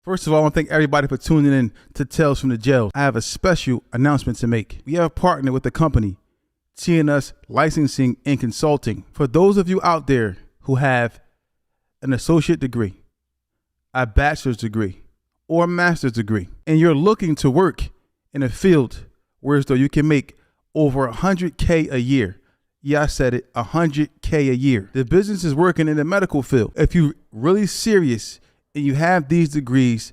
First of all, I want to thank everybody for tuning in to Tales from the Jails. I have a special announcement to make. We have partnered with the company TNS Licensing and Consulting. For those of you out there who have an associate degree, a bachelor's degree, or a master's degree, and you're looking to work in a field where as though you can make over $100K a year. Yeah, I said it, $100K a year. The business is working in the medical field. If you're really serious and you have these degrees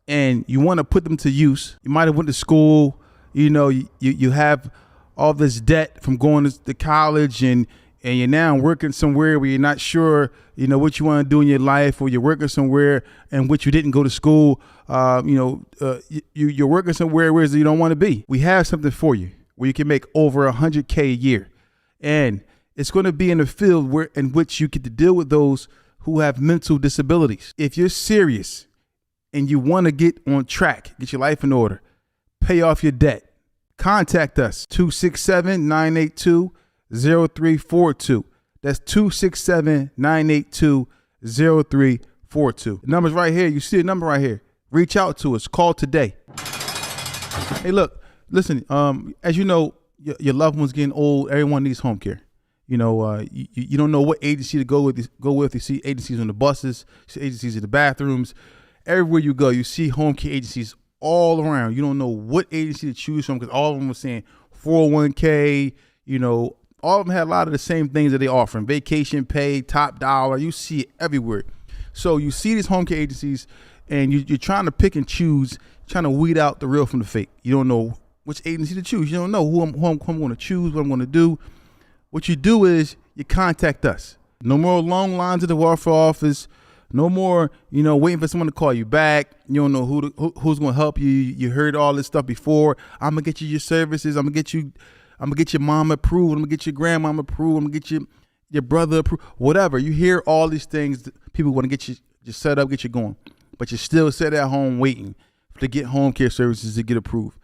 and you want to put them to use, you might have went to school, you have all this debt from going to college and you're now working somewhere where you're not sure, what you want to do in your life, or you're working somewhere in which you didn't go to school, you're working somewhere where you don't want to be. We have something for you where you can make over $100K a year. And it's going to be in a field in which you get to deal with those who have mental disabilities. If you're serious and you want to get on track, get your life in order, pay off your debt, contact us, 267-982-0342. That's 267-982-0342. The number's right here. You see the number right here. Reach out to us. Call today. Hey, look, listen, as you know, your loved one's getting old. Everyone needs home care. You don't know what agency to go with. You see agencies on the buses, you see agencies in the bathrooms. Everywhere you go, you see home care agencies all around. You don't know what agency to choose from because all of them were saying 401k. All of them had a lot of the same things that they offer: vacation pay, top dollar. You see it everywhere. So you see these home care agencies, and you're trying to pick and choose, trying to weed out the real from the fake. You don't know which agency to choose. You don't know who I'm going to choose, what I'm going to do. What you do is you contact us. No more long lines at the welfare office. No more, waiting for someone to call you back. You don't know who's going to help you. You heard all this stuff before. I'm going to get you your services. I'm going to get your mom approved. I'm going to get your grandmama approved. I'm going to get your brother approved. Whatever. You hear all these things. People want to get you set up, get you going. But you still sit at home waiting to get home care services to get approved.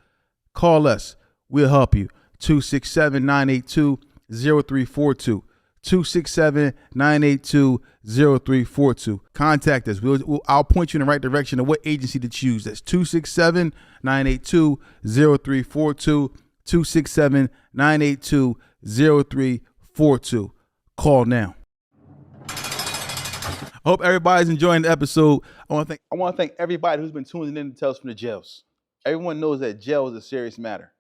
Call us. We'll help you. 267-982-0342. 267-982-0342. Contact us. I'll point you in the right direction of what agency to choose. That's 267-982-0342. 267-982-0342. Call now. I hope everybody's enjoying the episode. I want to thank everybody who's been tuning in to Tales from the Jails. Everyone knows that jail is a serious matter.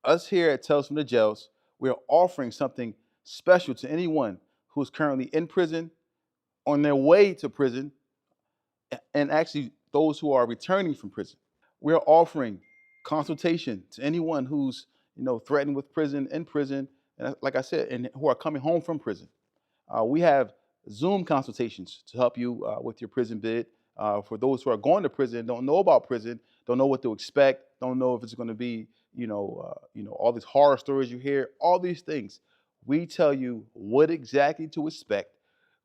Us here at Tales from the Jails, we are offering something special to anyone who is currently in prison, on their way to prison, and actually those who are returning from prison. We're offering consultation to anyone who's threatened with prison, in prison, and like I said, and who are coming home from prison. We have Zoom consultations to help you with your prison bid. For those who are going to prison, don't know about prison, don't know what to expect, don't know if it's going to be all these horror stories you hear, all these things. We tell you what exactly to expect.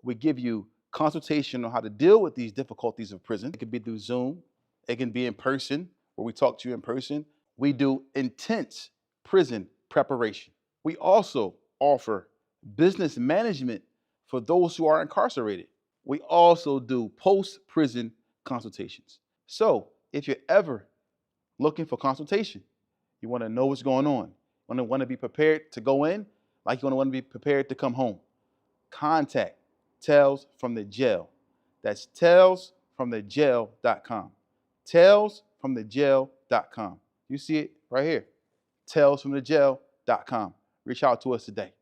We give you consultation on how to deal with these difficulties of prison. It could be through Zoom. It can be in person, where we talk to you in person. We do intense prison preparation. We also offer business management for those who are incarcerated. We also do post-prison consultations. So if you're ever looking for consultation, you want to know what's going on, want to be prepared to go in, like you want to be prepared to come home, contact Tales from the Jail. That's talesfromthejail.com. Talesfromthejail.com. You see it right here. Talesfromthejail.com. Reach out to us today.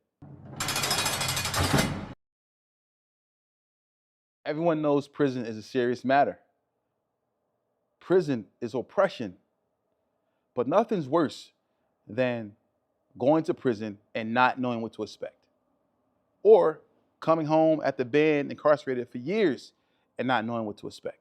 Everyone knows prison is a serious matter. Prison is oppression. But nothing's worse than going to prison and not knowing what to expect. Or coming home at the band, incarcerated for years, and not knowing what to expect.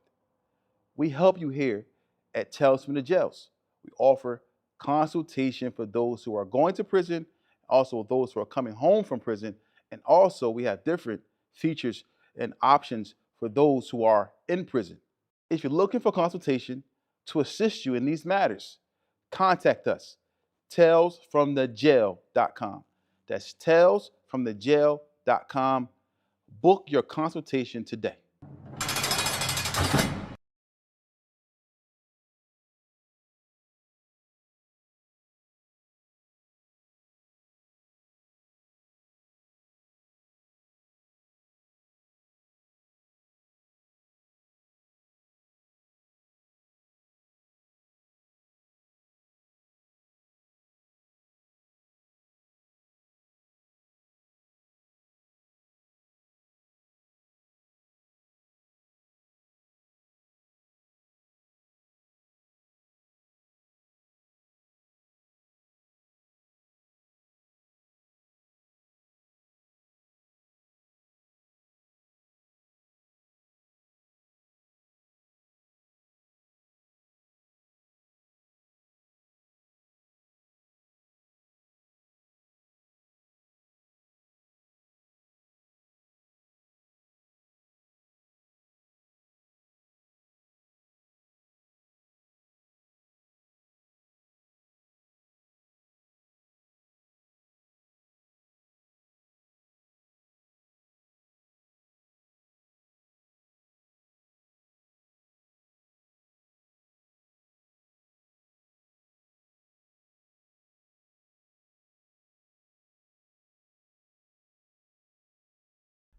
We help you here at Tales from the Jails. We offer consultation for those who are going to prison, also those who are coming home from prison, and also we have different features and options for those who are in prison. If you're looking for consultation to assist you in these matters, contact us, talesfromthejail.com. That's talesfromthejail.com. Book your consultation today.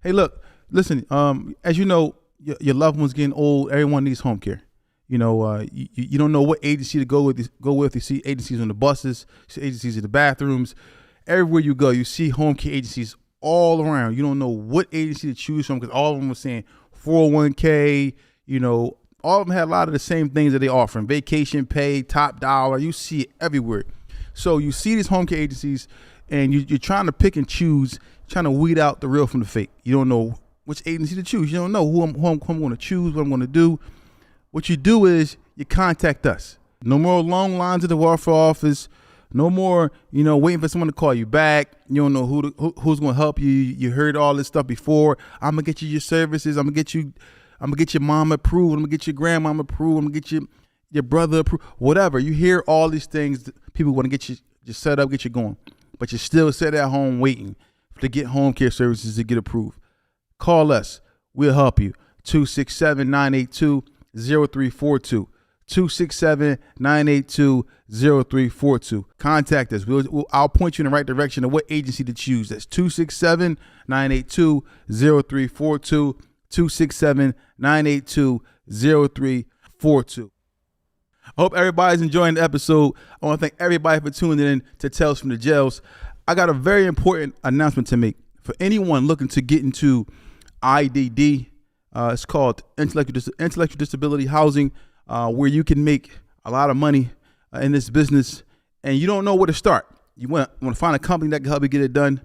Hey, look, listen. As you know, your loved one's getting old. Everyone needs home care. You don't know what agency to go with. You see agencies on the buses, you see agencies in the bathrooms. Everywhere you go, you see home care agencies all around. You don't know what agency to choose from because all of them were saying 401k. All of them had a lot of the same things that they offer: vacation pay, top dollar. You see it everywhere. So you see these home care agencies, and you're trying to pick and choose, trying to weed out the real from the fake. You don't know which agency to choose. You don't know who I'm going to choose, what I'm going to do. What you do is you contact us. No more long lines at the welfare office. No more, waiting for someone to call you back. You don't know who's going to help you. You heard all this stuff before. I'm gonna get you your services. I'm gonna get your mom approved. I'm gonna get your grandmama approved. I'm gonna get your brother approved. Whatever. You hear all these things. People want to get you set up, get you going, but you still sit at home waiting to get home care services to get approved. Call us. We'll help you. 267-982-0342. 267-982-0342. Contact us. I'll point you in the right direction of what agency to choose. That's 267-982-0342. 267-982-0342. I hope everybody's enjoying the episode. I want to thank everybody for tuning in to Tales from the Jails. I got a very important announcement to make for anyone looking to get into IDD. It's called intellectual disability housing, where you can make a lot of money in this business, and you don't know where to start. You want to find a company that can help you get it done.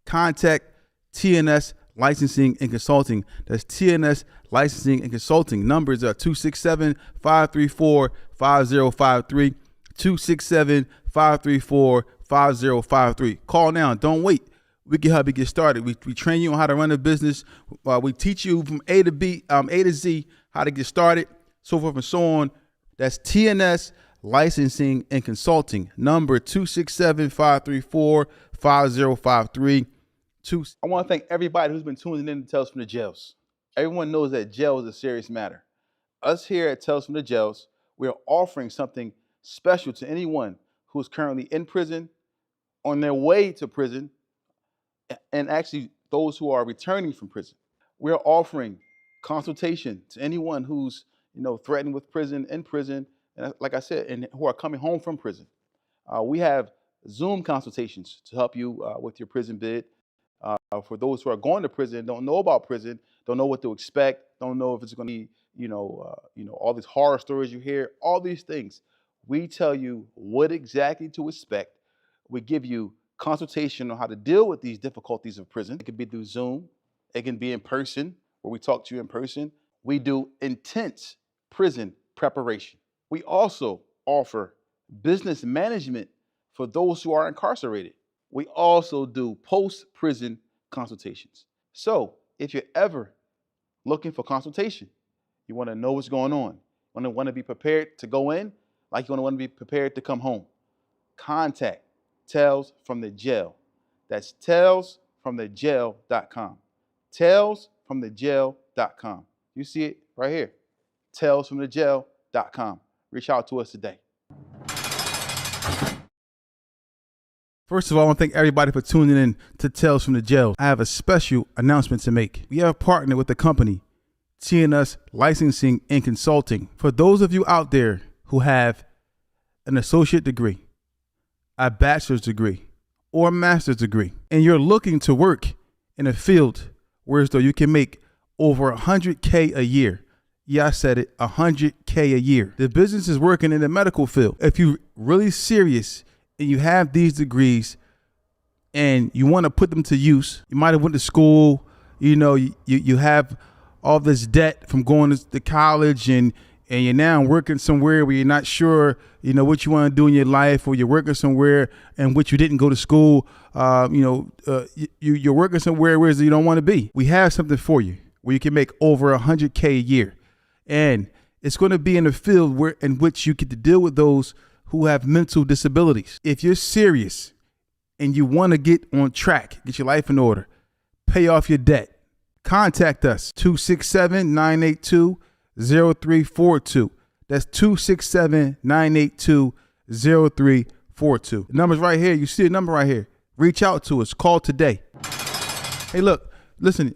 Contact TNS Licensing and Consulting. That's TNS Licensing and Consulting. Numbers are 267-534-5053. 267-534-5053. Call now. Don't wait. We can help you get started. We train you on how to run a business. We teach you from A to Z how to get started, so forth and so on. That's TNS Licensing and Consulting. Number 267-534-5053. I want to thank everybody who's been tuning in to Tales from the Jails. Everyone knows that jail is a serious matter. Us here at Tales from the Jails, we are offering something special to anyone who is currently in prison, on their way to prison, and actually those who are returning from prison. We're offering consultation to anyone who's threatened with prison, in prison, and like I said, and who are coming home from prison. We have Zoom consultations to help you with your prison bid. For those who are going to prison, don't know about prison, don't know what to expect, don't know if it's going to be, all these horror stories you hear, all these things. We tell you what exactly to expect. We give you consultation on how to deal with these difficulties of prison. It can be through Zoom. It can be in person, where we talk to you in person. We do intense prison preparation. We also offer business management for those who are incarcerated. We also do post-prison consultations. So if you're ever looking for consultation, you want to know what's going on, want to be prepared to go in, like you want to be prepared to come home, contact Tales from the Jail. That's talesfromthejail.com. Talesfromthejail.com. You see it right here. Talesfromthejail.com. Reach out to us today. First of all, I want to thank everybody for tuning in to Tales from the Jail. I have a special announcement to make. We have partnered with the company TNS Licensing and Consulting. For those of you out there who have an associate degree, a bachelor's degree, or a master's degree, and you're looking to work in a field where you can make over $100K a year. Yeah, I said it, $100K a year. The business is working in the medical field. If you're really serious and you have these degrees and you want to put them to use, you might have went to school, you have all this debt from going to college, and you're now working somewhere where you're not sure, what you want to do in your life, or you're working somewhere in which you didn't go to school, you're working somewhere where you don't want to be. We have something for you where you can make over $100K a year. And it's going to be in a field in which you get to deal with those who have mental disabilities. If you're serious and you want to get on track, get your life in order, pay off your debt, contact us, 267-982-0342. That's 267-982-0342. The number's right here. You see the number right here. Reach out to us. Call today. Hey, look, Listen,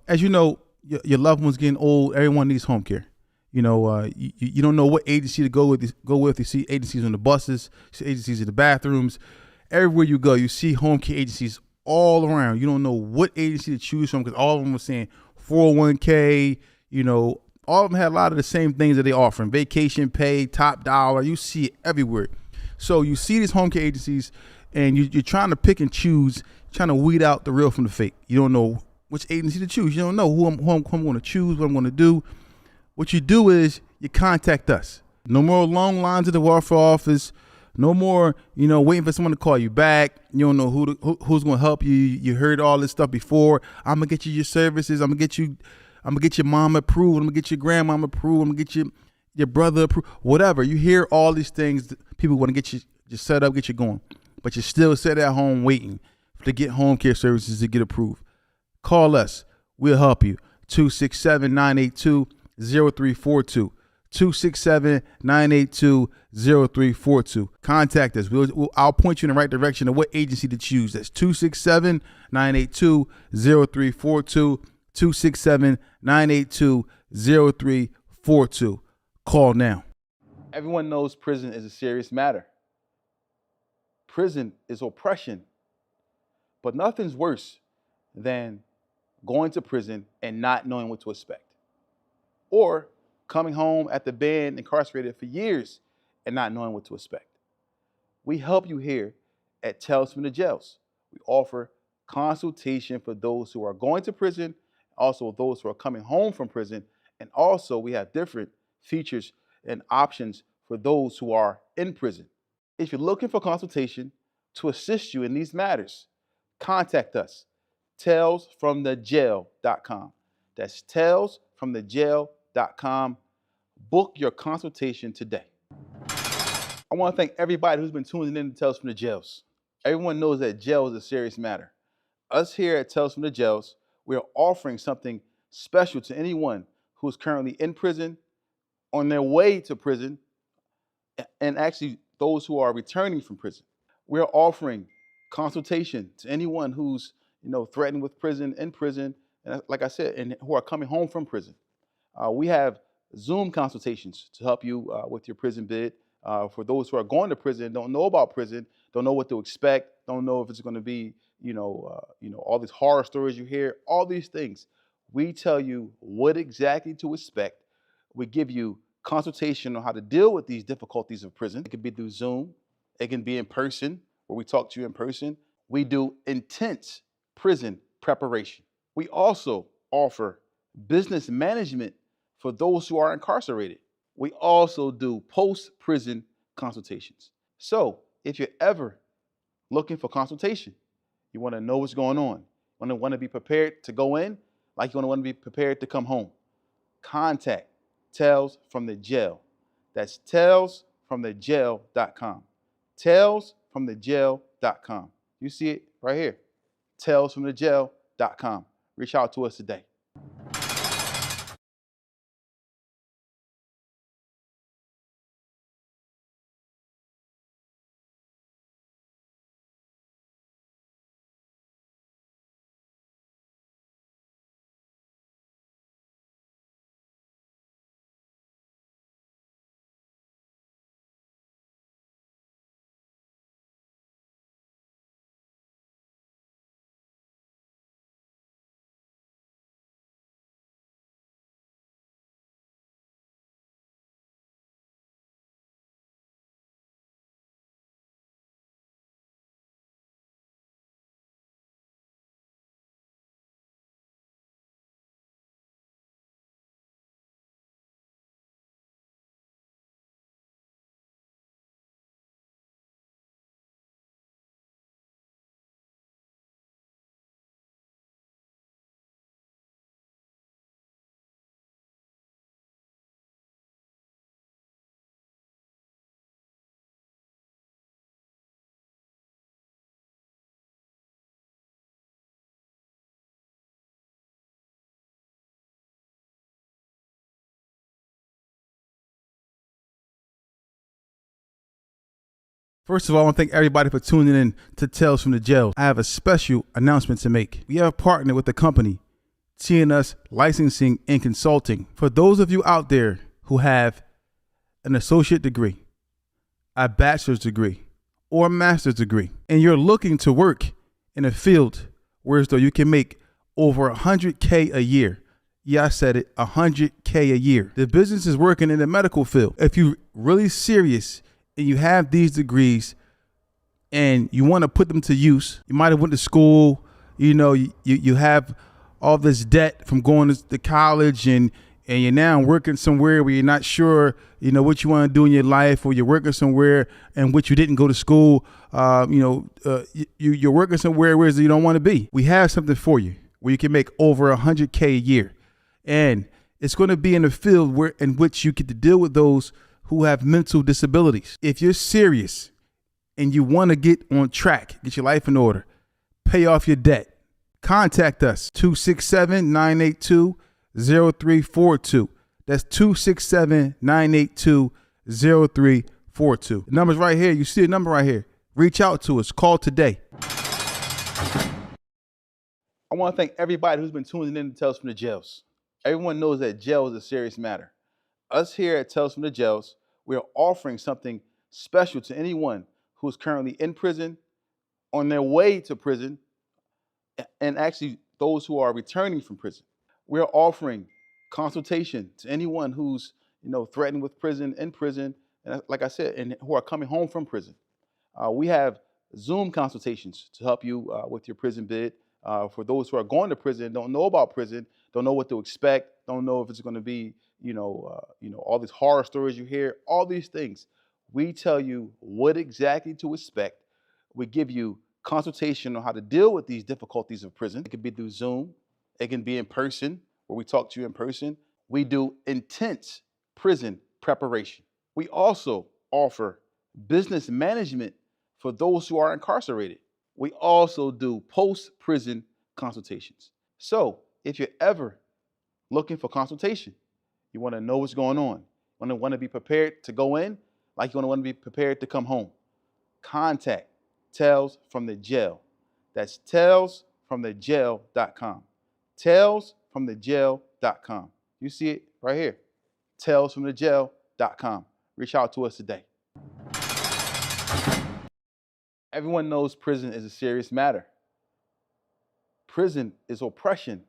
as you know, your loved one's getting old. Everyone needs home care. You don't know what agency to go with. You see agencies on the buses, you see agencies in the bathrooms. Everywhere you go, you see home care agencies all around. You don't know what agency to choose from because all of them were saying 401k. All of them had a lot of the same things that they offer: vacation pay, top dollar. You see it everywhere. So you see these home care agencies, and you're trying to pick and choose, trying to weed out the real from the fake. You don't know which agency to choose. You don't know who I'm going to choose, what I'm going to do. What you do is you contact us. No more long lines at the welfare office. No more, waiting for someone to call you back. You don't know who's going to help you. You heard all this stuff before. I'm gonna get you your services. I'm gonna get your mom approved. I'm gonna get your grandmama approved. I'm gonna get your brother approved. Whatever. You hear all these things. People want to get you set up, get you going, but you still sit at home waiting to get home care services to get approved. Call us. We'll help you. 267-982-0342. 267-982-0342. Contact us. I'll point you in the right direction of what agency to choose. That's 267-982-0342. 267-982-0342. Call now. Everyone knows prison is a serious matter. Prison is oppression. But nothing's worse than going to prison and not knowing what to expect. Or coming home after being incarcerated for years and not knowing what to expect. We help you here at Tales from the Jails. We offer consultation for those who are going to prison, also those who are coming home from prison, and also we have different features and options for those who are in prison. If you're looking for consultation to assist you in these matters, contact us, talesfromthejail.com. That's talesfromthejail.com. Book your consultation today. I want to thank everybody who's been tuning in to Tales from the Jails. Everyone knows that jail is a serious matter. Us here at Tales from the Jails, we are offering something special to anyone who is currently in prison, on their way to prison, and actually those who are returning from prison. We're offering consultation to anyone who's threatened with prison, in prison, and like I said, and who are coming home from prison. We have Zoom consultations to help you with your prison bid. For those who are going to prison, don't know about prison, don't know what to expect, don't know if it's going to be, all these horror stories you hear, all these things. We tell you what exactly to expect. We give you consultation on how to deal with these difficulties of prison. It can be through Zoom. It can be in person, where we talk to you in person. We do intense prison preparation. We also offer business management for those who are incarcerated. We also do post-prison consultations. So if you're ever looking for consultation, you want to know what's going on, want to be prepared to go in, like you want to be prepared to come home, contact Tales from the Jail. That's talesfromthejail.com. Talesfromthejail.com. You see it right here. Talesfromthejail.com. Reach out to us today. First of all, I want to thank everybody for tuning in to Tales from the Jail. I have a special announcement to make. We have partnered with a company TNS Licensing and Consulting. For those of you out there who have an associate degree, a bachelor's degree, or a master's degree, and you're looking to work in a field where you can make over $100K a year. Yeah, I said it, $100K a year. The business is working in the medical field. If you're really serious and you have these degrees and you want to put them to use, you might have went to school, you have all this debt from going to college, and you're now working somewhere where you're not sure, what you want to do in your life, or you're working somewhere in which you didn't go to school. You're working somewhere where you don't want to be. We have something for you where you can make over $100K a year. And it's going to be in a field in which you get to deal with those who have mental disabilities. If you're serious and you want to get on track, get your life in order, pay off your debt, contact us, 267-982-0342. That's 267-982-0342. The number's right here. You see the number right here. Reach out to us. Call today. I want to thank everybody who's been tuning in to Tales from the Jails. Everyone knows that jail is a serious matter. Us here at Tales from the Jails, we are offering something special to anyone who is currently in prison, on their way to prison, and actually those who are returning from prison. We're offering consultation to anyone who's threatened with prison, in prison, and like I said, and who are coming home from prison. We have Zoom consultations to help you with your prison bid. For those who are going to prison, don't know about prison, don't know what to expect, don't know if it's going to be, all these horror stories you hear, all these things. We tell you what exactly to expect. We give you consultation on how to deal with these difficulties of prison. It can be through Zoom. It can be in person, where we talk to you in person. We do intense prison preparation. We also offer business management for those who are incarcerated. We also do post-prison consultations. So if you're ever looking for consultation, you want to know what's going on, want to be prepared to go in, like you want to be prepared to come home, contact Tales from the Jail. That's talesfromthejail.com. Talesfromthejail.com. You see it right here. Talesfromthejail.com. Reach out to us today. Everyone knows prison is a serious matter. Prison is oppression.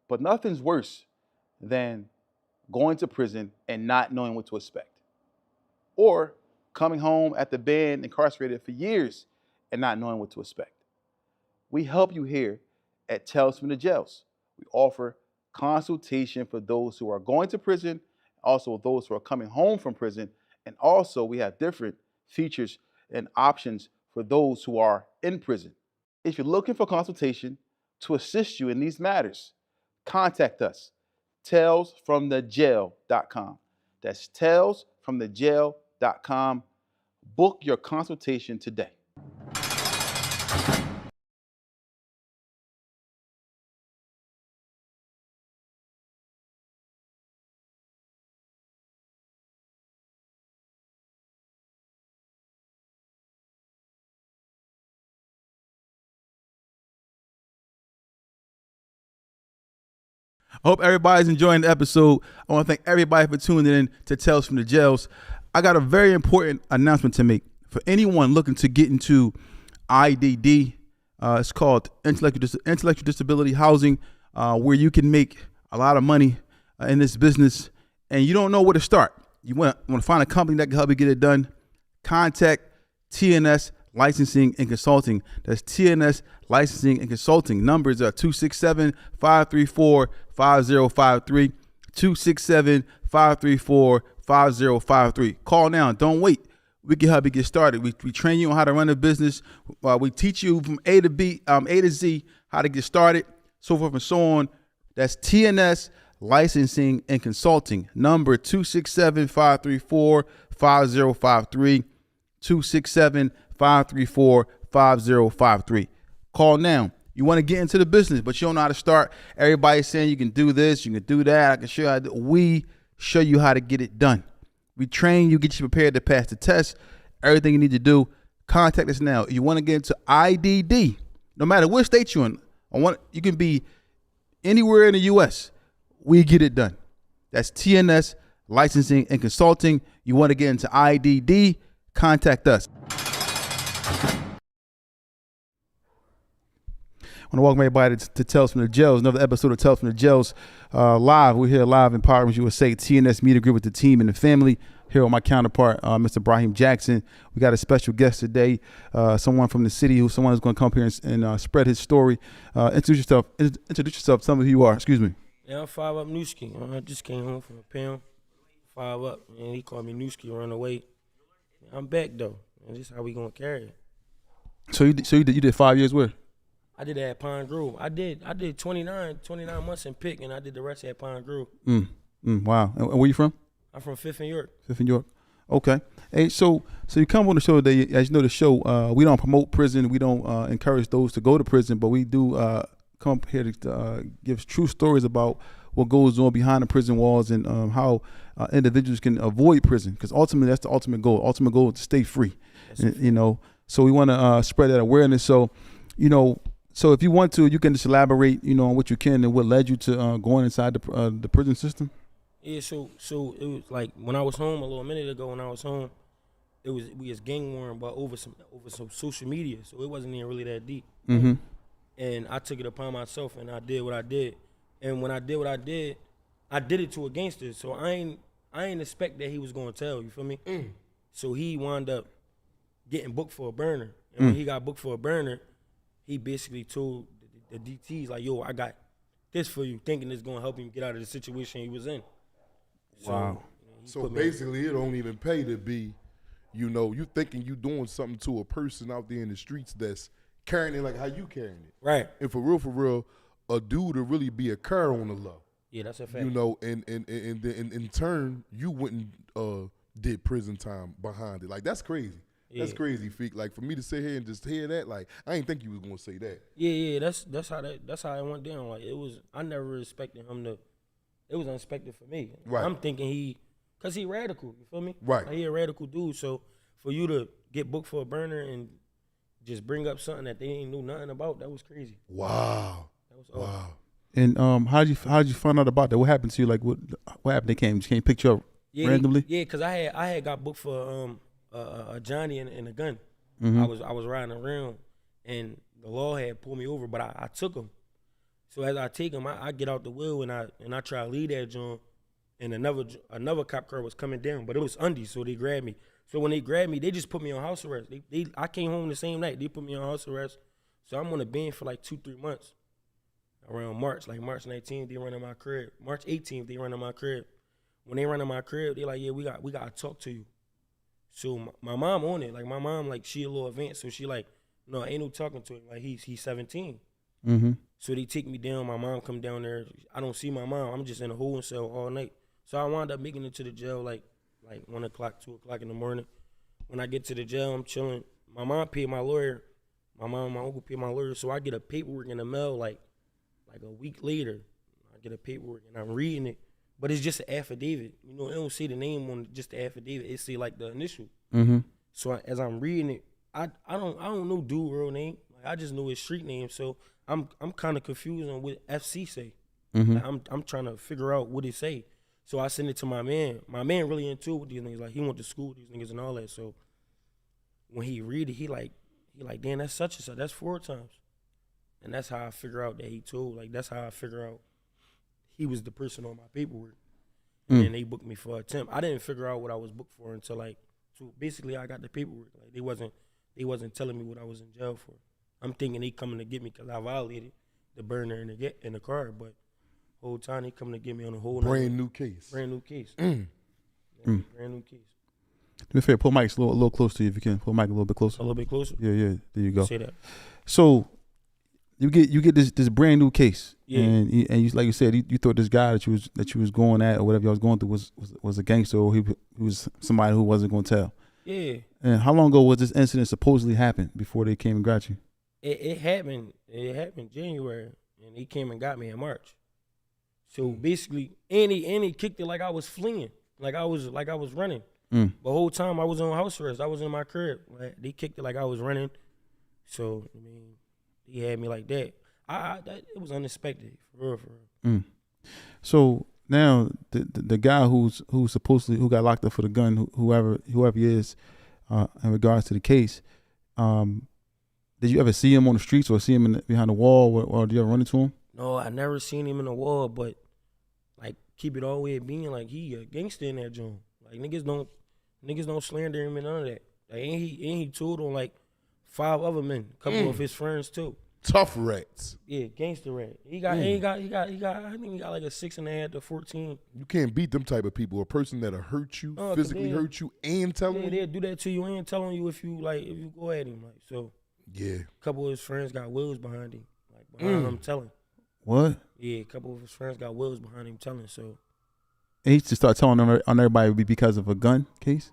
But nothing's worse than going to prison and not knowing what to expect. Or coming home after being incarcerated for years and not knowing what to expect. We help you here at Tales from the Jails. We offer consultation for those who are going to prison, also those who are coming home from prison, and also we have different features and options for those who are in prison. If you're looking for consultation to assist you in these matters, contact us, talesfromthejail.com. That's talesfromthejail.com. Book your consultation today. I hope everybody's enjoying the episode. I want to thank everybody for tuning in to Tales from the Jails. I got a very important announcement to make for anyone looking to get into IDD. It's called intellectual disability housing, where you can make a lot of money in this business, and you don't know where to start. You want to find a company that can help you get it done. Contact TNS Licensing and Consulting. That's TNS Licensing and Consulting. Numbers are 267-534-5053, 267-534-5053. Call now. Don't wait. We can help you get started. We train you on how to run a business. We teach you from A to Z how to get started, so forth and so on. That's TNS Licensing and Consulting. Number 267-534-5053, 267-534-5053. Call now. You want to get into the business, but you don't know how to start. Everybody's saying you can do this, you can do that. I can show you how to do. We show you how to get it done. We train you, get you prepared to pass the test. Everything you need to do. Contact us now. If you want to get into IDD, no matter what state you're in, you can be anywhere in the U.S., we get it done. That's TNS Licensing and Consulting. You want to get into IDD, contact us. I want to welcome everybody to Tales from the Jails, another episode of Tales from the Jails live. We're here live in Power USA, TNS Media Group with the team and the family. Here with my counterpart, Mr. Brahim Jackson. We got a special guest today, someone from the city, someone who's going to come here and spread his story. Introduce yourself. Tell me who you are. Excuse me. Yeah, I'm 5UPNUSKI. I just came home from a pound. 5 up, and he called me Newski, run away. I'm back though, and this is how we gonna carry it. So you did 5 years where? I did that at Pine Grove. I did 29 months in Pick, and I did the rest at Pine Grove. Wow. And where you from? I'm from 5th and York. 5th and York. Okay. Hey, so you come on the show today. As you know, the show we don't promote prison. We don't encourage those to go to prison, but we do come here to give true stories about what goes on behind the prison walls and how individuals can avoid prison. Because ultimately, that's the ultimate goal. Ultimate goal is to stay free. And, you know, so we want to spread that awareness. So, you know. So if you want to, you can just elaborate, you know, on what you can and what led you to going inside the prison system. Yeah, so it was like when I was home a little minute ago. When I was home, we was gang warring, but over some social media. So it wasn't even really that deep. Mm-hmm. And I took it upon myself, and I did what I did. And when I did what I did it to a gangster. So I ain't expect that he was gonna tell. You feel me? So he wound up getting booked for a burner, and when he got booked for a burner, he basically told the DTs, like, yo, I got this for you, thinking it's going to help him get out of the situation he was in. So, wow. So basically, it don't even pay to be, you know, you thinking you doing something to a person out there in the streets that's carrying it like how you carrying it. Right. And for real, a dude to really be a cur on the low. Yeah, that's a fact. You know, and in turn, you wouldn't did prison time behind it. Like, that's crazy. Yeah. That's crazy, Feek. Like, for me to sit here and just hear that, like, I didn't think you was gonna say that. Yeah, that's how it went down. Like, I never expected him to. It was unexpected for me. Right. I'm thinking cause he radical. You feel me? Right. Like, he a radical dude. So for you to get booked for a burner and just bring up something that they ain't knew nothing about, that was crazy. Wow. That was awesome. Wow. And how did you find out about that? What happened to you? Like, what happened? They came pick you up randomly? Yeah, cause I had got booked for a Johnny and a gun. Mm-hmm. I was riding around, and the law had pulled me over, but I took him. So as I take him, I get out the wheel and I try to lead that joint, and another cop car was coming down, but it was undies, so they grabbed me. So when they grabbed me, they just put me on house arrest. I came home the same night. They put me on house arrest, so I'm on a bin for like 2-3 months. Around March 19th, they run in my crib. March 18th, they run in my crib. When they run in my crib, they like, yeah, we got to talk to you. So my mom on it, like my mom, like she a little advanced, so she like, no, ain't no talking to him, like he's 17. Mm-hmm. So they take me down. My mom come down there. I don't see my mom. I'm just in a holding cell all night. So I wound up making it to the jail like 1 o'clock, 2 o'clock in the morning. When I get to the jail, I'm chilling. My mom paid my lawyer. My mom and my uncle paid my lawyer. So I get a paperwork in the mail like a week later. I get a paperwork and I'm reading it. But it's just an affidavit. You know, it don't say the name on just the affidavit. It say like the initial. Mm-hmm. So as I'm reading it, I don't know dude real name. Like, I just know his street name. So I'm kind of confused on what FC say. Mm-hmm. Like, I'm trying to figure out what it say. So I send it to my man. My man really into it with these niggas. Like, he went to school with these niggas and all that. So when he read it, he like, damn, that's such and such. That's 4 times. And that's how I figure out that he told. Like, that's how I figure out he was the person on my paperwork. And then they booked me for attempt. I didn't figure out what I was booked for until like, so basically I got the paperwork. Like, they wasn't telling me what I was in jail for. I'm thinking they coming to get me because I violated the burner in the car, but whole time they coming to get me on a whole brand new case. Brand new case. Brand new case. To be fair, pull Mike's a little close to you if you can. Pull Mike a little bit closer. A little bit closer? Yeah. There you go. Say that. So you get this brand new case, yeah. and you, like you said, you thought this guy that you was going at or whatever you was going through was a gangster, or he was somebody who wasn't going to tell. Yeah. And how long ago was this incident supposedly happened before they came and got you? It happened January, and he came and got me in March. So basically, and he kicked it like I was fleeing, like I was running. The whole time I was on house arrest. I was in my crib. Like, they kicked it like I was running. So I mean, he had me like that. it was unexpected, for real. So now the guy who got locked up for the gun, whoever he is, in regards to the case, did you ever see him on the streets or see him behind the wall, or did you ever run into him? No, I never seen him in the wall, but like keep it all the way at being like he a gangster in that joint. Like niggas don't slander him and none of that. Like ain't he told on like 5 other men, a couple of his friends too. Tough rats. Yeah, gangster rat. He got I think he got like a 6.5 to 14. You can't beat them type of people. A person that'll hurt you, physically hurt you, and tell Yeah, them. they'll do that to you and telling you if you go at him. Like so. Yeah. A couple of his friends got wills behind him, like behind him telling. What? Yeah, a couple of his friends got wills behind him telling. So. And he just start telling on everybody because of a gun case.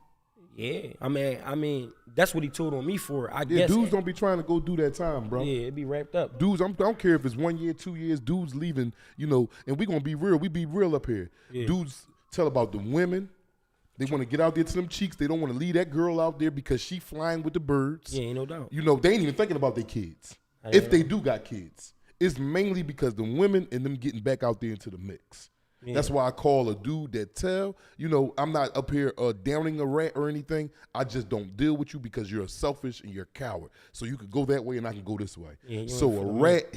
Yeah, I mean, that's what he told on me for. I Yeah, guess dudes don't be trying to go do that time, bro. Yeah, it be wrapped up. Dudes, I don't care if it's 1 year, 2 years. Dudes leaving, and we gonna be real. We be real up here. Yeah. Dudes tell about the women. They want to get out there to them cheeks. They don't want to leave that girl out there because she flying with the birds. Yeah, ain't no doubt. They ain't even thinking about their kids. If they do got kids, it's mainly because the women and them getting back out there into the mix. Yeah. That's why I call a dude that I'm not up here downing a rat or anything. I just don't deal with you because you're selfish and you're a coward. So you could go that way and I can go this way. Yeah, so a rat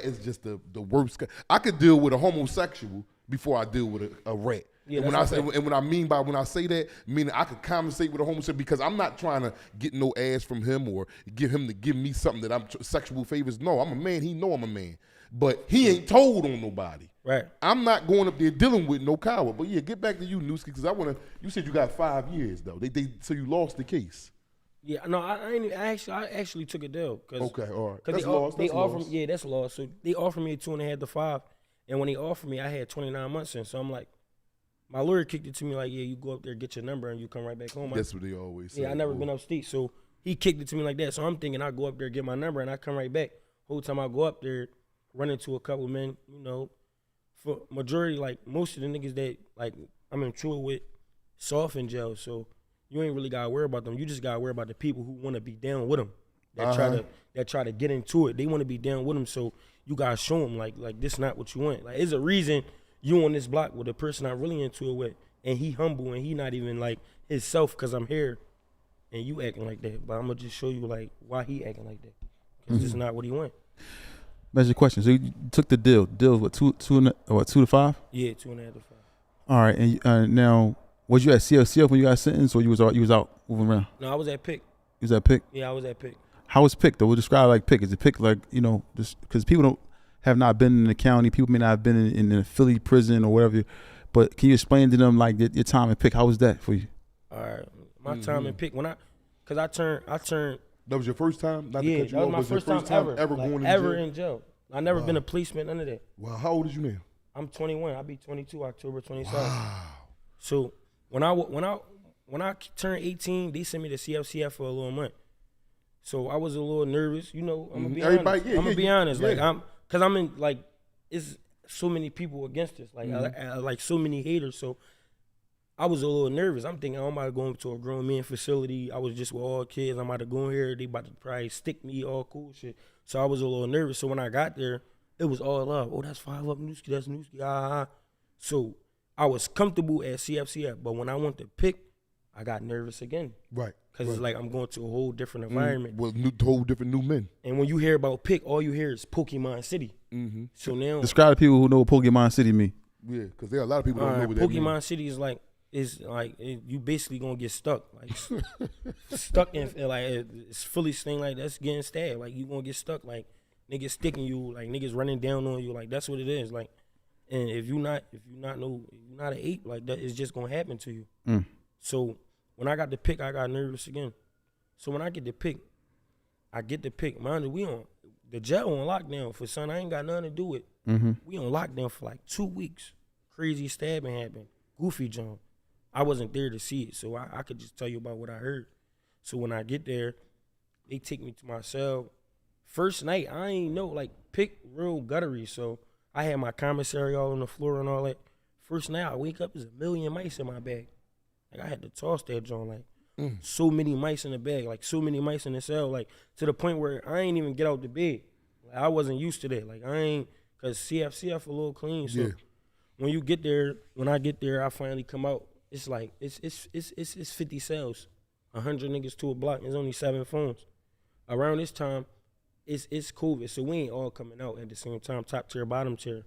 is just the worst. I could deal with a homosexual before I deal with a rat. Yeah, when I say that, meaning I could conversate with a homosexual because I'm not trying to get no ass from him or give him to give me something that I'm sexual favors. No, I'm a man. He know I'm a man, but he ain't told on nobody. Right. I'm not going up there dealing with no coward. But yeah, get back to you, Newski, because you said you got 5 years though. So you lost the case. Yeah, no, I actually took a deal. Okay, all right. That's lost. Yeah, that's lost. So they offered me 2.5 to 5, and when they offered me, I had 29 months in. So I'm like. My lawyer kicked it to me like, yeah, you go up there, get your number, and you come right back home. That's what they always say. Yeah, I never been upstate, so he kicked it to me like that. So I'm thinking I go up there, get my number, and I come right back. Whole time I go up there, run into a couple men, for majority, like most of the niggas that like I'm in trouble with, soft in jail. So you ain't really gotta worry about them. You just gotta worry about the people who want to be down with them. That try to get into it. They want to be down with them. So you gotta show them like this not what you want. Like there's a reason. You on this block with a person I'm really into it with, and he humble and he not even like himself because I'm here, and you acting like that. But I'm gonna just show you like why he acting like that, because this is not what he want. That's your question. So you took the deal. Deal was what 2 to 5? Yeah, 2.5 to 5. All right, and now was you at CLCF when you got sentenced, or you was out moving around? No, I was at Pick. You was at Pick. Yeah, I was at Pick. How was Pick though? We'll describe like Pick. Is it Pick like just because people have not been in the county. People may not have been in the Philly prison or whatever. But can you explain to them like your time in Pick? How was that for you? All right, my time in Pick cause I turned. That was your first time? Not yeah, to cut you that was off, my first time ever going in jail. I never been a policeman, none of that. Wow, how old is you now? I'm 21. I'll be 22 October 27th. Wow. So when I turned 18, they sent me to CFCF for a little month. So I was a little nervous. I'm gonna be honest. I'm gonna be honest. Like Cause I'm in like it's so many people against us, like I like so many haters. So I was a little nervous. I'm thinking I'm about to go to a grown man facility. I was just with all kids. I'm about to go in here. They about to probably stick me, all cool shit. So I was a little nervous. So when I got there, it was all love. Oh, that's 5UPNUSKI. That's Newski. So I was comfortable at CFCF, but when I went to Pick, I got nervous again. Right. Because it's like I'm going to a whole different environment. With whole different new men. And when you hear about Pick, all you hear is Pokemon City. Mm-hmm. So now describe to people who know what Pokemon City mean. Yeah, because there are a lot of people who don't know what that means. Pokemon City is like you basically gonna get stuck, like stuck in like it's fully sting like that's getting stabbed. Like you gonna get stuck, like niggas sticking you, like niggas running down on you, like that's what it is. Like, and if you not an ape, like that, it's just gonna happen to you. So when I got the Pick, I got nervous again. So when I get the Pick, mind you, we on the jail on lockdown for son. I ain't got nothing to do with. We on lockdown for like 2 weeks. Crazy stabbing happened. Goofy John. I wasn't there to see it, so I could just tell you about what I heard. So when I get there, they take me to my cell. First night, I ain't know, like Pick real guttery, so I had my commissary all on the floor and all that. First night, I wake up, there's a million mice in my bag. Like I had to toss that joint, like so many mice in the bag, like so many mice in the cell, like to the point where I ain't even get out the bed. Like, I wasn't used to that. Like I ain't, cause CF a little clean. So Yeah. when you get there, when I get there, I finally come out. It's like it's 50 cells, 100 niggas to a block. There's only 7 phones. Around this time, it's COVID, so we ain't all coming out at the same time. Top tier, bottom tier.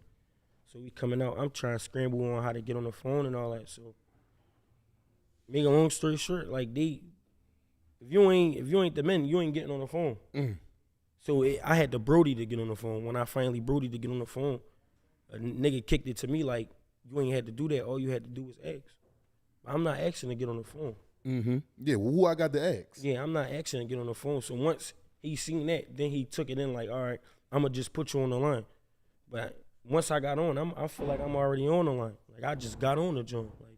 So we coming out. I'm trying to scramble on how to get on the phone and all that. So make a long story short, like if you ain't the men, you ain't getting on the phone. So I had the Brody to get on the phone. When I finally Brody to get on the phone, a nigga kicked it to me like, you ain't had to do that. All you had to do was ask. I'm not asking to get on the phone. Yeah, well, who I got to ask? Yeah, I'm not asking to get on the phone. So once he seen that, then he took it in like, all right, I'm going to just put you on the line. But once I got on, I feel like I'm already on the line. Like, I just got on the joint. Like,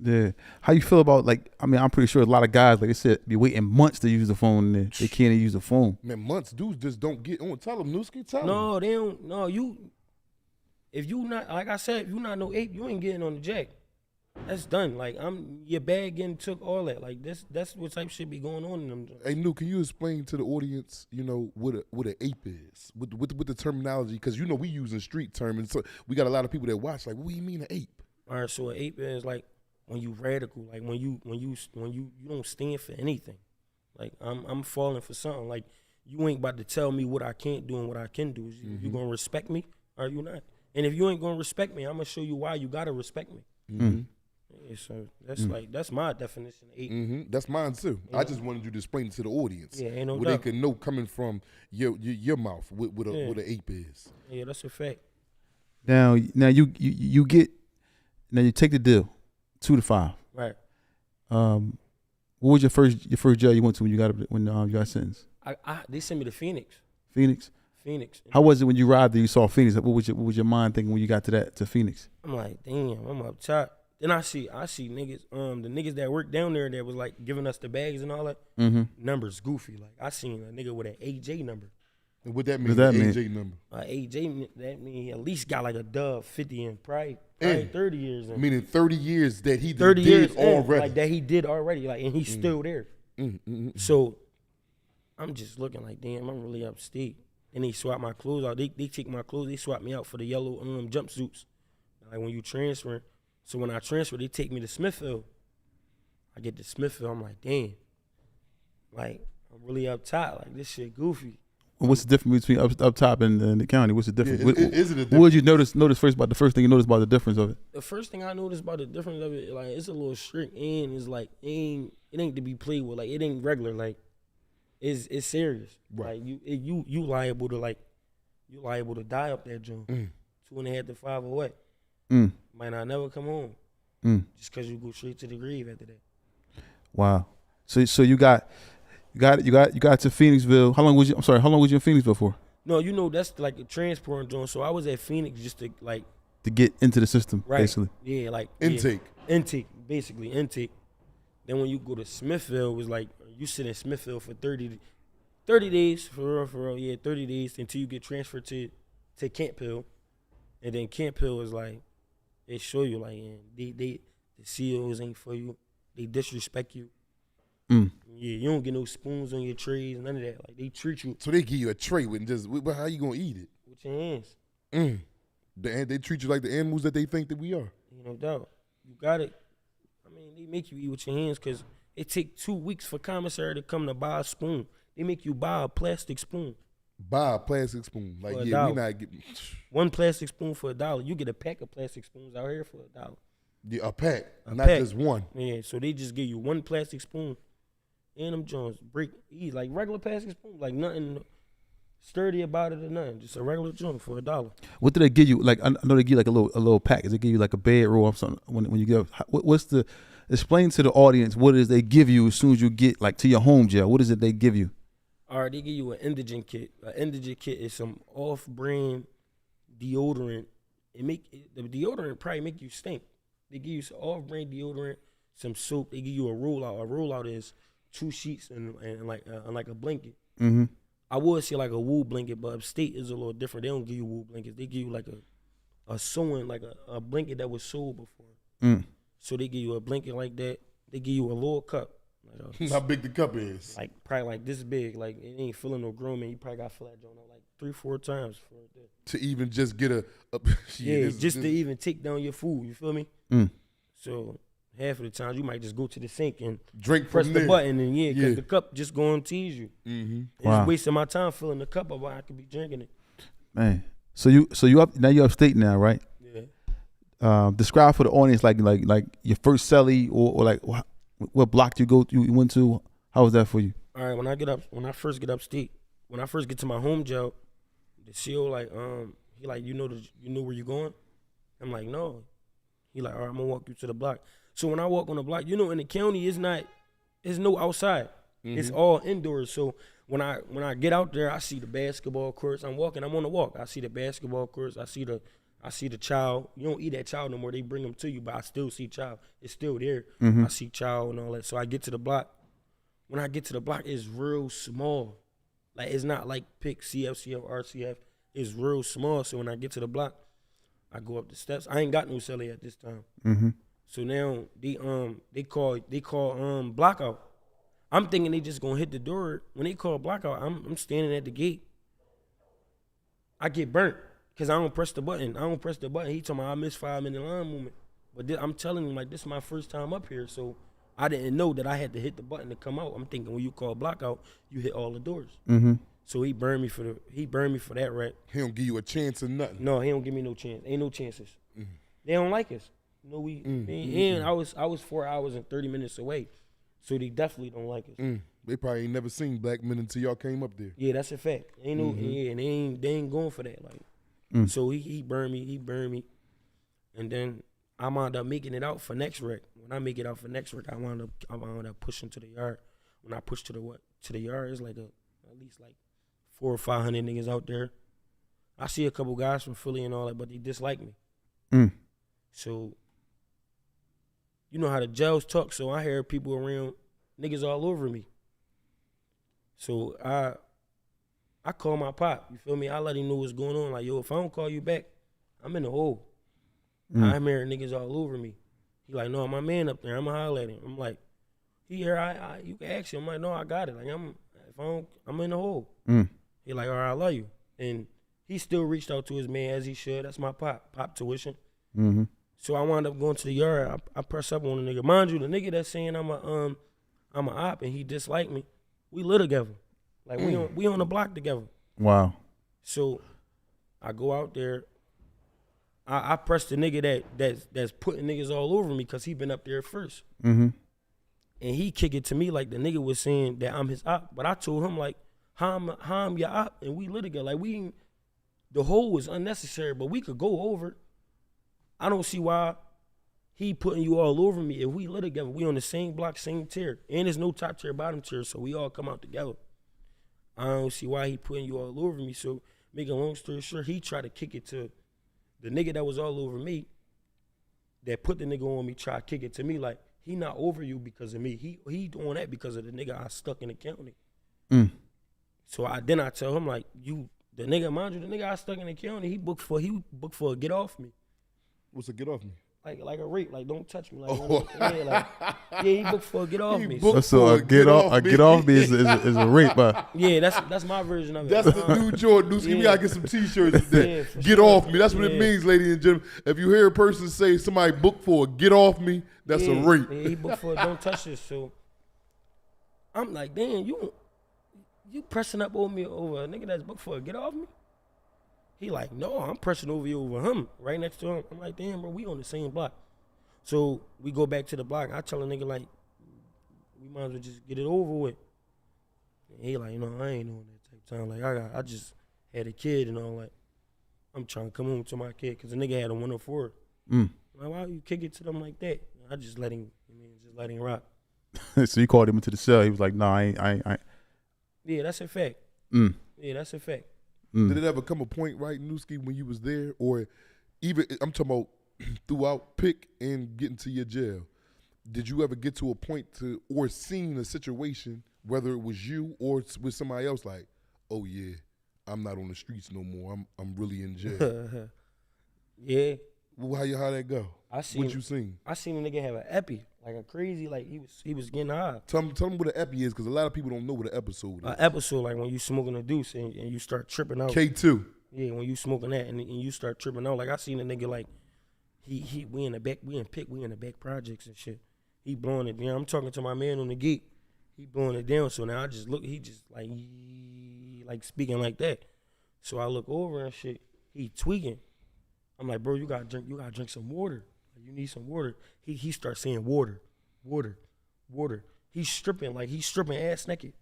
Yeah. How you feel about, like, I mean, I'm pretty sure a lot of guys, like I said, be waiting months to use the phone and they can't even use the phone. Man, months, dudes just don't get on. Tell them, Newski, tell them. no, they don't. No, if you not, like I said, if you not no ape, you ain't getting on the jack. That's done. Like, your bag getting took, all that. Like, that's what type shit be going on in them joints. Hey, New, can you explain to the audience, you know, what an ape is, with the terminology? Because, you know, we using street term, and so we got a lot of people that watch, like, what do you mean an ape? All right, so an ape is like when you radical, like when you don't stand for anything. Like I'm falling for something. Like, you ain't about to tell me what I can't do and what I can do. You gonna respect me or you not? And if you ain't gonna respect me, I'm gonna show you why you gotta respect me. Yeah, so that's my definition of ape. That's mine too. I just wanted you to explain it to the audience. Yeah, ain't no where doubt. they can know coming from your mouth what an ape is. Yeah, that's a fact. Now you take the deal, 2 to 5. Right. What was your first jail you went to when you got sentenced? They sent me to Phoenix. Phoenix. How was it when you arrived there? You saw Phoenix. What was your mind thinking when you got to Phoenix? I'm like, damn, I'm up top. Then I see niggas, the niggas that worked down there that was like giving us the bags and all that. Numbers goofy. Like, I seen a nigga with an AJ number. And what that mean? What does that mean? AJ number. AJ, that mean he at least got like a dub 50 and probably 30 years in. Meaning 30 years that he 30 did years already. In, like that he did already, like, and he's still there. So I'm just looking like, damn, I'm really upstate. And they swap my clothes out. They take my clothes. They swap me out for the yellow jumpsuits. Like when you transfer. So when I transfer, they take me to Smithfield. I get to Smithfield. I'm like, damn. Like, I'm really up top. Like, this shit goofy. What's the difference between up top and the county? What's the difference? Yeah, is it a difference? What would you notice first about the first thing you noticed about the difference of it? The first thing I noticed about the difference of it, like, it's a little strict, and it's like it ain't to be played with. Like, it ain't regular. Like, it's serious. Right. Like, you liable to die up that joint. 2.5 to 5 or what? Might not never come home. Just cause you go straight to the grave after that. Wow. So you got to Phoenixville. How long was you in Phoenixville for? No, you know, that's like a transport joint. So I was at Phoenix just to like to get into the system, right. basically. Yeah, like intake. Yeah, intake, basically intake. Then when you go to Smithfield, it was like you sit in Smithfield for 30 days for real. Yeah, 30 days until you get transferred to Camp Hill. And then Camp Hill is like, they show you like, the COs ain't for you. They disrespect you. Yeah, you don't get no spoons on your trays, none of that. Like, they treat you. So they give you a tray with just, but how you gonna eat it? With your hands. They treat you like the animals that they think that we are. No doubt. You got it. I mean, they make you eat with your hands because it take 2 weeks for commissary to come to buy a spoon. They make you buy a plastic spoon. Buy a plastic spoon. Like, we not getting... One plastic spoon for $1. You get a pack of plastic spoons out here for $1. Yeah, a pack, not just one. Yeah, so they just give you one plastic spoon. And them joints break easy. Like regular plastic spoon. Like nothing sturdy about it or nothing. Just a regular joint for $1. What do they give you? Like, I know they give you like a little pack. Does they give you like a bedroll or something when you get? What's the? Explain to the audience what it is they give you as soon as you get like to your home jail. What is it they give you? All right, they give you an indigent kit. An indigent kit is some off-brand deodorant. The deodorant probably make you stink. They give you some off-brand deodorant, some soap. They give you a rollout. A rollout is 2 sheets and like a blanket. I would say like a wool blanket, but upstate is a little different. They don't give you wool blankets. They give you like a sewing, like a blanket that was sewed before. So they give you a blanket like that. They give you a little cup. Like how big the cup is? Like probably like this big. Like it ain't filling no grooming. You probably got to fill that joint up like 3-4 times for that. To even just get a To even take down your food. You feel me? Mm. So half of the times you might just go to the sink and drink press from the there. button and because the cup just gonna tease you. Mm-hmm. Wow. It's wasting my time filling the cup up while I could be drinking it. Man, so you upstate now, right? Yeah. Describe for the audience like your first celly or like what block you went to. How was that for you? All right, when I first get upstate, when I first get to my home jail, the CO like he like you know where you going? I'm like no. He like all right, I'm gonna walk you to the block. So when I walk on the block, in the county it's no outside. It's all indoors. So when I get out there, I see the basketball courts. I'm on the walk. I see the basketball courts. I see the child. You don't eat that child no more. They bring them to you, but I still see child. It's still there. I see child and all that. So I get to the block. When I get to the block, it's real small. Like it's not like pick CFCF, RCF. It's real small. So when I get to the block, I go up the steps. I ain't got no celly at this time. Mm-hmm. So now they call blockout. I'm thinking they just gonna hit the door. When they call blockout, I'm standing at the gate. I get burnt because I don't press the button. He told me I missed 5-minute line movement. But I'm telling him like this is my first time up here, so I didn't know that I had to hit the button to come out. I'm thinking when you call blockout, you hit all the doors. Mm-hmm. So he burned me for that rack. He don't give you a chance or nothing. No, he don't give me no chance. Ain't no chances. They don't like us. No, and I was 4 hours and 30 minutes away. So they definitely don't like us. They probably ain't never seen black men until y'all came up there. Yeah, that's a fact. Ain't no, and they ain't going for that. Like, so he burned me, and then I wound up making it out for next wreck. When I make it out for next wreck, I wound up pushing to the yard. When I push to the yard, it's like at least like 400 or 500 niggas out there. I see a couple guys from Philly and all that, but they dislike me. So, you know how the jails talk, so I hear people around, niggas all over me. So I call my pop, you feel me? I let him know what's going on. Like, yo, if I don't call you back, I'm in the hole. I'm hearing niggas all over me. He like, no, my man up there, I'ma holler at him. I'm like, he here, you can ask him. I'm like, no, I got it. Like, I'm in the hole. He like, all right, I love you. And he still reached out to his man as he should. That's my pop tuition. So I wound up going to the yard. I press up on the nigga. Mind you, the nigga that's saying I'm a op and he disliked me, we live together. Like we on the block together. Wow. So I go out there. I press the nigga that's putting niggas all over me because he been up there first. And he kick it to me like the nigga was saying that I'm his op. But I told him like, how I'm your op and we live together. Like the hole was unnecessary, but we could go over. I don't see why he putting you all over me. If we live together, we on the same block, same tier. And there's no top tier, bottom tier, so we all come out together. I don't see why he putting you all over me. So, make a long story short, he tried to kick it to the nigga that was all over me, that put the nigga on me, try to kick it to me like, he not over you because of me. He doing that because of the nigga I stuck in the county. So I tell him like, the nigga I stuck in the county, he booked for a get off me. What's a get off me? Like a rape, like don't touch me, he booked for a get off me. So a get off me is a rape, Yeah, that's my version of it. That's the new Jordan. We gotta get some T-shirts with that. Get off me. That's what it means, ladies and gentlemen. If you hear a person say somebody booked for a get off me, that's a rape. Yeah, he booked for a don't touch this. So I'm like, damn, you pressing up over me over a nigga that's booked for a get off me? He like, no, I'm pressing over you over him, right next to him. I'm like, damn, bro, we on the same block. So we go back to the block. I tell a nigga like, we might as well just get it over with. And he like, I ain't doing that type of time. Like I just had a kid and all that. I'm trying to come home to my kid because the nigga had a 104. Like, why you kick it to them like that? I just let him rock. So you called him into the cell. He was like, no, I ain't. Yeah, that's a fact. Yeah, that's a fact. Did it ever come a point, right, Nuski, when you was there, or even I'm talking about throughout pick and getting to your jail? Did you ever get to a point or seen a situation, whether it was you or with somebody else, like, oh yeah, I'm not on the streets no more. I'm really in jail. Yeah. Well, how that go? What you seen? I seen a nigga have an epi. like a crazy, like he was getting high. Tell them what an epi is, because a lot of people don't know what an episode is. An episode, like when you smoking a deuce and you start tripping out. K2. Yeah, when you smoking that and you start tripping out. Like I seen a nigga like we in the back projects and shit. He blowing it down. I'm talking to my man on the gate. He blowing it down. So now I just look. He just like speaking like that. So I look over and shit. He tweaking. I'm like, bro, you gotta drink some water. You need some water. He starts saying water. He's stripping ass naked.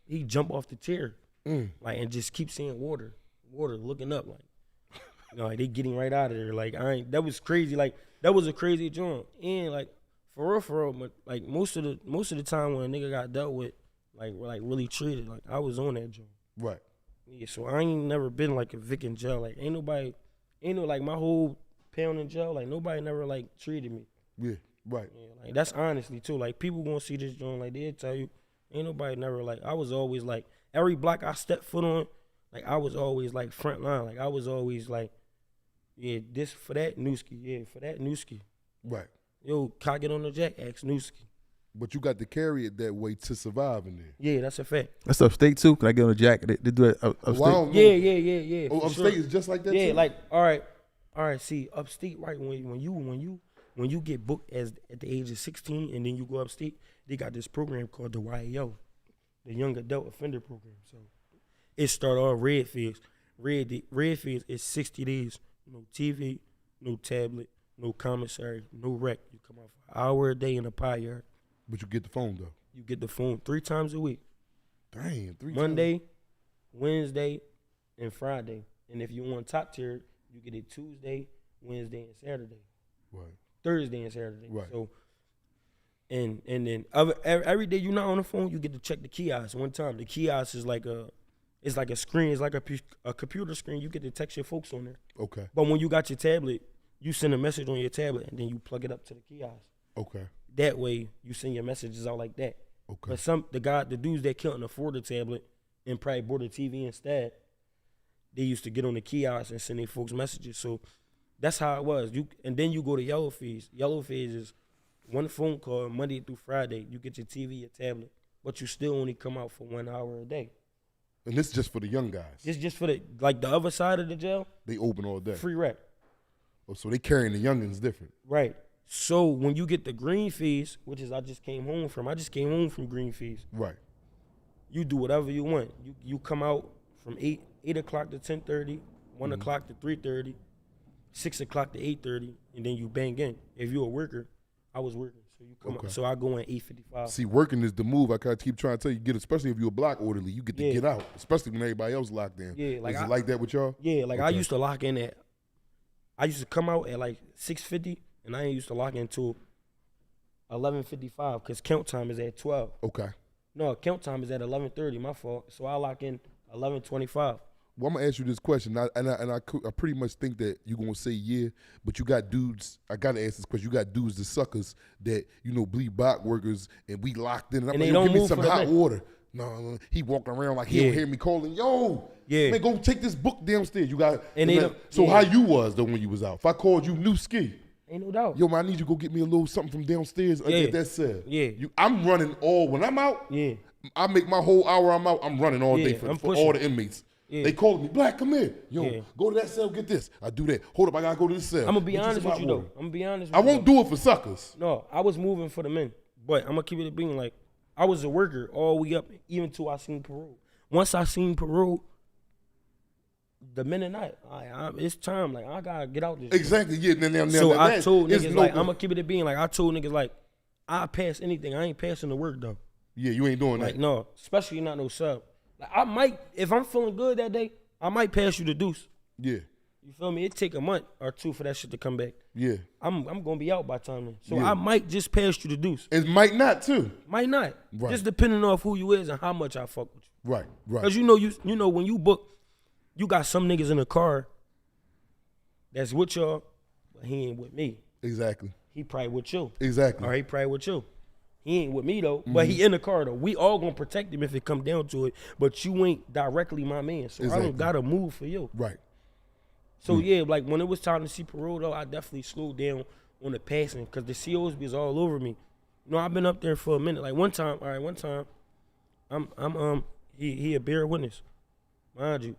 He jump off the chair, like, and just keep saying water, looking up like they getting right out of there. Like that was crazy. Like that was a crazy joint. And like for real, but like most of the time when a nigga got dealt with, like really treated, like I was on that joint. Right. Yeah, so I ain't never been like a Vic in jail. Like ain't no like my whole pound in jail. Like nobody never like treated me. Yeah, right. Yeah, like that's honestly too. Like people gonna see this joint, like they'll tell you, ain't nobody never like. I was always like every block I stepped foot on, like I was always like front line. Like I was always like, yeah, this for that Newski, yeah, for that Newski. Right. Yo, cock it on the jack, ask Newski. But you got to carry it that way to survive in there. Yeah, that's a fact. That's upstate too. Can I get on the jack? They do it upstate. Well, Yeah. Oh, for upstate sure. is just like that. Yeah, too? like all right. See, upstate, right? When you get booked at the age of 16 and then you go upstate, they got this program called the YAO, the Young Adult Offender Program. So it start off red phase. Red phase is 60 days, no TV, no tablet, no commissary, no rec. You come out for an hour a day in a pie yard. But you get the phone though. You get the phone 3 times a week. Damn, 3 Monday, Wednesday, and Friday. And if you want top tier, you get it Tuesday, Wednesday, and Saturday. Right. Thursday and Saturday. Right. So, and then every day you're not on the phone, you get to check the kiosk one time. The kiosk is like a screen. It's like a computer screen. You get to text your folks on there. Okay. But when you got your tablet, you send a message on your tablet, and then you plug it up to the kiosk. Okay. That way, you send your messages out like that. Okay. But the dudes that couldn't afford a tablet and probably bought a TV instead, they used to get on the kiosk and send their folks messages. So that's how it was. And then you go to Yellow Phase. Yellow Phase is one phone call Monday through Friday. You get your TV, your tablet, but you still only come out for 1 hour a day. And this is just for the young guys. It's just for the other side of the jail. They open all day. Free rec. Oh, so they carrying the youngins different. Right. So when you get the green fees, which is I just came home from green fees. Right. You do whatever you want. You come out from 8 o'clock to 10:30, 1 o'clock to 3:30, 6 o'clock to 8:30, and then you bang in. If you're a worker, I was working, so you come out. So I go in 8:55. See, working is the move. I gotta keep trying to tell you, especially if you're a block orderly, you get to get out, especially when everybody else locked in. Yeah, like is it like that with y'all? Yeah, like I Okay. used to lock in I used to come out at like 6:50, and I ain't used to lock in until 11:55 because count time is at 12. Okay. No, count time is at 11:30. My fault. So I lock in 11:25. Well, I'm gonna ask you this question, I pretty much think that you're gonna say yeah, but you got dudes. I gotta ask this question. You got dudes, the suckers that bleed block workers, and we locked in. And I'm And like, they yo, don't give me move some for the hot men. water. No, he walking around like he don't hear me calling. Yo, man, go take this book downstairs. You got. And they don't- so yeah. how you was though when you was out? If I called you new ski. Ain't no doubt. Yo, man, I need you to go get me a little something from downstairs at that cell. Yeah. I'm running when I'm out. Yeah. I make my whole hour I'm out. I'm running all day for pushing. all the inmates. Yeah. They called me, Black, come here. Yo, Yeah. go to that cell, get this. I do that. Hold up, I gotta go to this cell. I'm gonna be Get honest some with you hot though. water. I'm gonna be honest with I you. won't do it for suckers. No, I was moving for the men, but I'm gonna keep it being like I was a worker all the way up, even till I seen parole. Once I seen parole, the men and it's time. Like I gotta get out this. Exactly, yeah. So I that told is niggas no like good. I'm gonna keep it being like I told niggas like I pass anything. I ain't passing the work though. Yeah, you ain't doing Like that. no, especially not no sub. Like I might, if I'm feeling good that day, I might pass you the deuce. Yeah, You feel me? It take a month or two for that shit to come back. yeah. I'm gonna be out by time then. So Yeah. I might just pass you the deuce. It might not too. Might not. Right. Just depending on who you is and how much I fuck with you. Right, right. Cause you know when you book, you got some niggas in the car that's with y'all, but he ain't with me. Exactly, He probably with you. exactly. Or he probably with you. He ain't with me though, but he in the car though. We all gonna protect him if it come down to it. But you ain't directly my man, so I Exactly. don't gotta move for you. Right. So yeah, like when it was time to see parole though, I definitely slowed down on the passing because the COs be all over me. You know, I've been up there for a minute. Like one time, he a bear witness, mind you.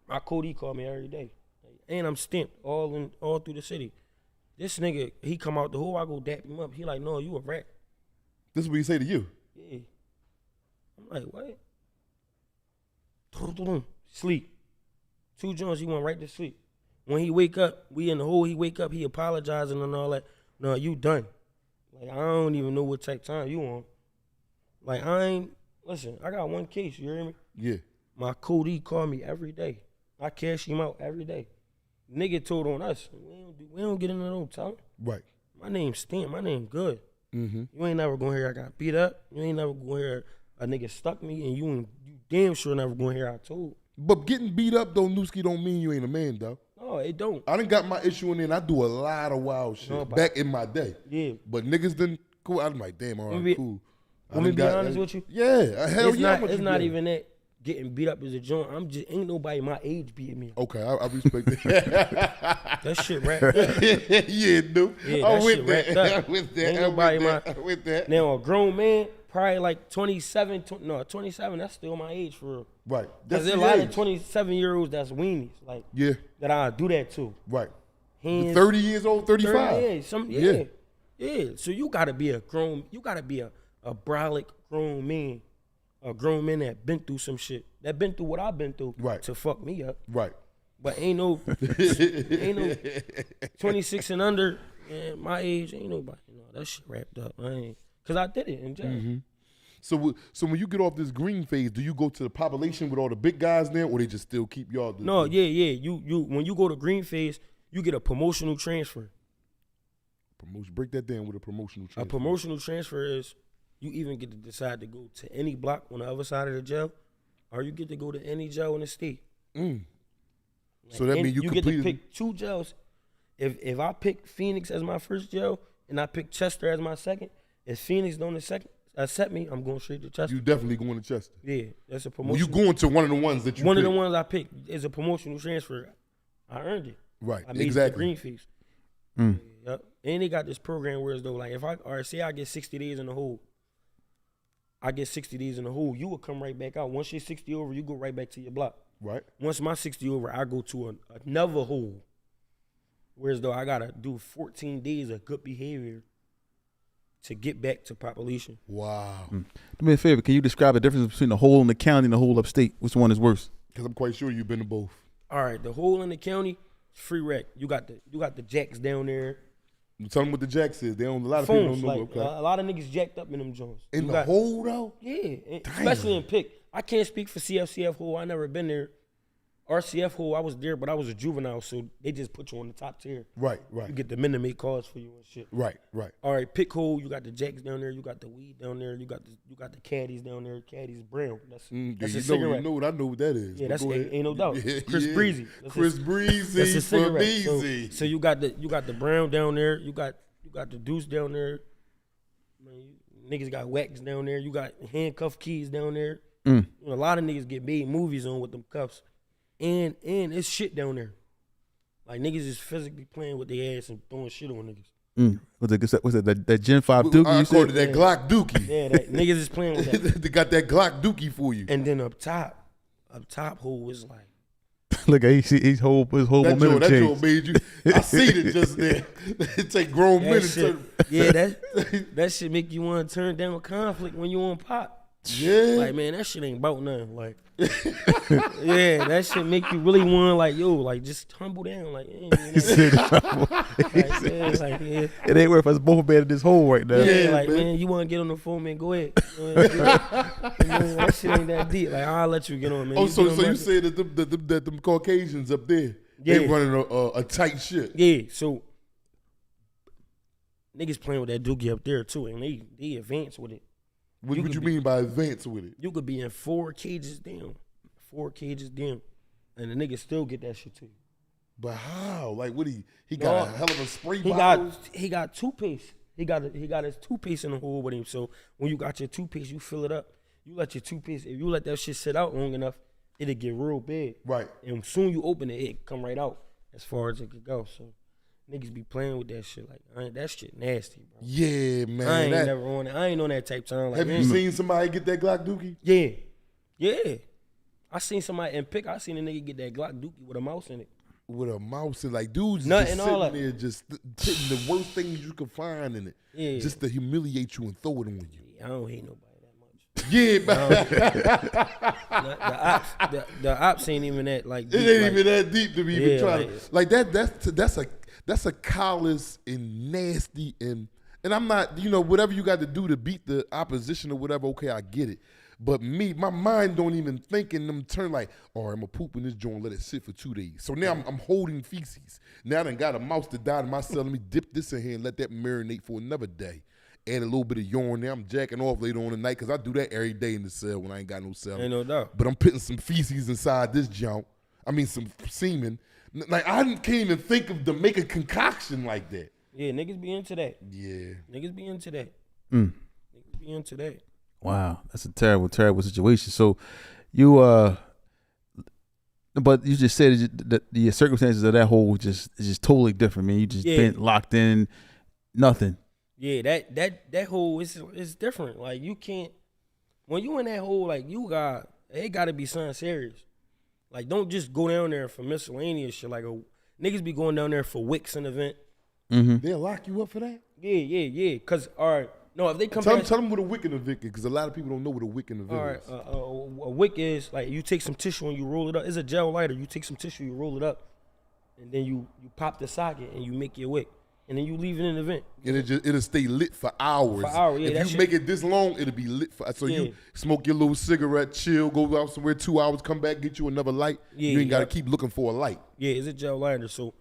My Cody called me every day, and I'm stamped all through the city. This nigga, he come out the hole, I go dap him up. He like, no, you a rat. This is what he say to you? Yeah. I'm like, what? Sleep. 2 joints, he went right to sleep. When he wake up, we in the hole, he wake up, he apologizing and all that. No, you done. Like, I don't even know what type of time you on. Like, listen, I got one case, you hear me? Yeah. My Cody call me every day. I cash him out every day. Nigga told on us. We don't get into no time. Right. My name's Stamp. My name good. Mm-hmm. You ain't never gonna hear I got beat up. You ain't never gonna hear a nigga stuck me, and you damn sure never gonna hear I told. But getting beat up though, Nuski, don't mean you ain't a man though. No, it don't. I done got my issue in there, and I do a lot of wild shit back in my day. Yeah. But niggas done cool. I'm like, damn, all right, cool. Let me be honest with you. Yeah, hell it's yeah. It's not even that getting beat up as a joint. Ain't nobody my age beating me up. Okay, I respect that. That shit wrapped up. Yeah, dude. Yeah, I'm that with shit that. wrapped up. I'm with that. Ain't nobody I'm with that. Now a grown man, probably like 27, 27, that's still my age for real. Right. Because there's a lot of 27-year-olds that's weenies, like, yeah, that I do that too. right. Hands, 30 years old, 35. 30, yeah. So you gotta be a brolic grown man. A grown man that been through some shit. That been through what I've been through to fuck me up. Right. But ain't no 26 and under, man, my age, ain't nobody. You know, that shit wrapped up. Cause I did it in jail. Mm-hmm. So when you get off this green phase, do you go to the population with all the big guys there, or they just still keep y'all? No, yeah. You when you go to green phase, you get a promotional transfer. Break that down with a promotional transfer. A promotional transfer is you even get to decide to go to any block on the other side of the jail, or you get to go to any jail in the state. Like, so that means you get to pick 2 jails. If I pick Phoenix as my first jail and I pick Chester as my second, if Phoenix don't accept me, I'm going straight to Chester. You definitely going to Chester. Yeah, that's a promotion. Well, you going to one of the ones that you One pick. of the ones I picked is a promotional transfer. I earned it. Right, I made exactly. the green fees. Yep. And they got this program where as though like say I get 60 days in the hole. I get 60 days in the hole, you will come right back out. Once you're 60 over, you go right back to your block. Right. Once my 60 over, I go to another hole. Whereas though I gotta do 14 days of good behavior to get back to population. Wow. Do me a favor, can you describe the difference between the hole in the county and the hole upstate? Which one is worse? Because I'm quite sure you've been to both. All right, the hole in the county, free rec. You got the jacks down there. Tell them what the jacks is. They don't. A lot of Phones, people don't know. like, Okay. a lot of niggas jacked up in them joints. In the hole though? Yeah, especially in Pick. I can't speak for CF hole. I never been there. RCF hole, I was there, but I was a juvenile, so they just put you on the top tier. Right. You get the men to make calls for you and shit. Right. All right, Pick hole, you got the jacks down there, you got the weed down there, you got the caddies down there. Caddies brown. That's a cigarette. You know, I know what that is. Yeah, that's ain't no doubt. Yeah, Chris Breezy. Chris Breezy. That's a cigarette. Breezy. So you got the brown down there. You got the deuce down there. Man, niggas got wax down there. You got handcuff keys down there. You know, a lot of niggas get made movies on with them cuffs. And it's shit down there. Like niggas is physically playing with their ass and throwing shit on niggas. What's it? That Gen 5 Dookie? I you called said? it that Glock Dookie. Yeah, niggas is playing with that. They got that Glock Dookie for you. And then up top hole is like. Look, his whole momentum That changed. joint made you. I seen it just there. It take grown men to turn. Yeah, that shit make you want to turn down conflict when you on pop. Yeah. Like, man, that shit ain't about nothing. Like, yeah, that shit make you really want, like, yo, like, just humble down. Like, yeah, It ain't worth us both being in this hole right now. Yeah, like, man, you want to get on the phone, man, go ahead. That shit ain't that deep. Like, I'll let you get on, man. Oh, so you say that them Caucasians up there, they running a tight shit. Yeah, so niggas playing with that dookie up there, too, and they advance with it. What you mean by advance with it? You could be in 4 cages down, and the nigga still get that shit to you. But how? Like, what he got a hell of a spray bottle? He got toothpaste. He got his toothpaste in the hole with him. So when you got your toothpaste, you fill it up. You let your toothpaste, if you let that shit sit out long enough, it'll get real big. Right. And soon you open it, it come right out as far as it could go. So Niggas be playing with that shit. Like, that shit nasty, bro. Yeah, man. I ain't never on it. I ain't on that type time. Like, have you seen somebody get that Glock dookie? Yeah. Yeah. I seen somebody in pick. I seen a nigga get that Glock dookie with a mouse in it. With a mouse and like dudes Nothing, just all sitting that. there just putting the worst things you could find in it. Yeah. Just to humiliate you and throw it on you. Yeah, I don't hate nobody that much. Yeah, man. The ops ain't even that like deep. It ain't even that deep to be even trying like, to like that's a callous and nasty and I'm not, you know, whatever you got to do to beat the opposition or whatever, okay, I get it. But me, my mind don't even think in them turn like, all right, I'm gonna poop in this joint, let it sit for 2 days. So now I'm holding feces. Now I done got a mouse that died in my cell. Let me dip this in here and let that marinate for another day. Add a little bit of urine there. I'm jacking off later on the night because I do that every day in the cell when I ain't got no cell. Ain't no doubt. But I'm putting some feces inside this joint. I mean, some semen. Like, I can't even think of to make a concoction like that. Yeah, niggas be into that. Yeah. Niggas be into that. Mm. Niggas be into that. Wow, that's a terrible, terrible situation. So, you but you just said that the circumstances of that hole is just totally different, man. You just been locked in, nothing. Yeah, that hole is different. Like, you can't, when you in that hole, like, it gotta be something serious. Like, don't just go down there for miscellaneous shit. Like, niggas be going down there for wicks and event. Mm-hmm. They'll lock you up for that? Yeah. Cause, all right, no, if they come Tell back, them what a wick and a vic is, because a lot of people don't know what a wick and a vic all right, is. a wick is like you take some tissue and you roll it up. It's a gel lighter. You take some tissue, you roll it up, and then you pop the socket and you make your wick, and then you leave it in the vent. And it'll stay lit for hours. For hours, yeah. If you make it this long, it'll be lit for. So you smoke your little cigarette, chill, go out somewhere 2 hours, come back, get you another light. Yeah, you ain't got to keep looking for a light. Yeah, it's a gel lighter. So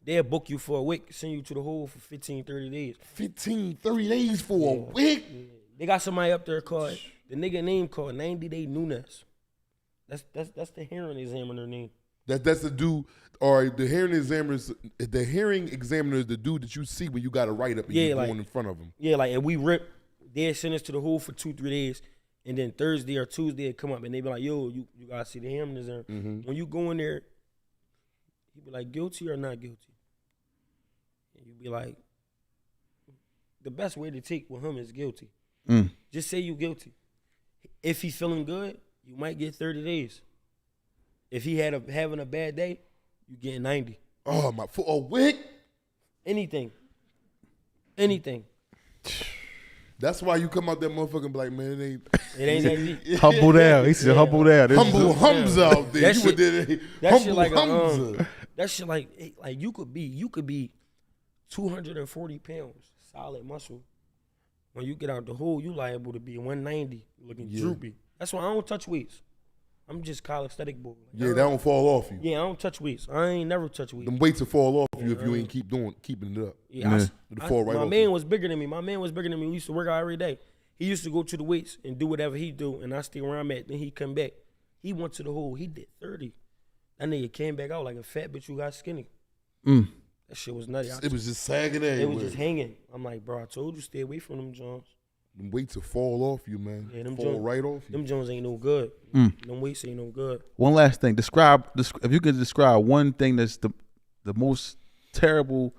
they'll book you for a wick, send you to the hole for 15, 30 days. 15, 30 days for a wick? Yeah. They got somebody up there called, the nigga name called 90 Day Nunes. That's the hearing examiner name. That's the dude, or the hearing examiner is the dude that you see when you got to write up and you're going in front of him. Yeah, like, and we rip, they'll send us to the hole for 2-3 days, and then Thursday or Tuesday it come up and they be like, yo, you gotta see the hearing examiner. Mm-hmm. When you go in there, he be like, guilty or not guilty? And you be like, the best way to take with him is guilty. Just say you guilty. If he feeling good, you might get 30 days. If he having a bad day, you get 90. Oh, my, for a wick? Anything. That's why you come out that motherfucker and be like, man, It ain't that deep. Humble down. He said, humble down. humble hums out there. That shit like that shit like you could be 240 pounds solid muscle. When you get out the hole, you liable to be 190 looking droopy. That's why I don't touch weights. I'm just calisthenic boy. Yeah, that don't fall off you. Yeah, I don't touch weights. I ain't never touch weights. Them weights will fall off you if you ain't keeping it up. Yeah, It'll fall right my off man you. was bigger than me. We used to work out every day. He used to go to the weights and do whatever he do, and I stay where I'm at. Then he come back. He went to the hole. He did 30. That nigga came back out like a fat bitch who got skinny. That shit was nutty. It was just sagging everywhere. It was just hanging. I'm like, bro, I told you stay away from them Jones. Them weights will fall off you, man. Yeah, them fall right off you. Them Jones ain't no good. Them weights ain't no good. One last thing. If you could describe one thing that's the most terrible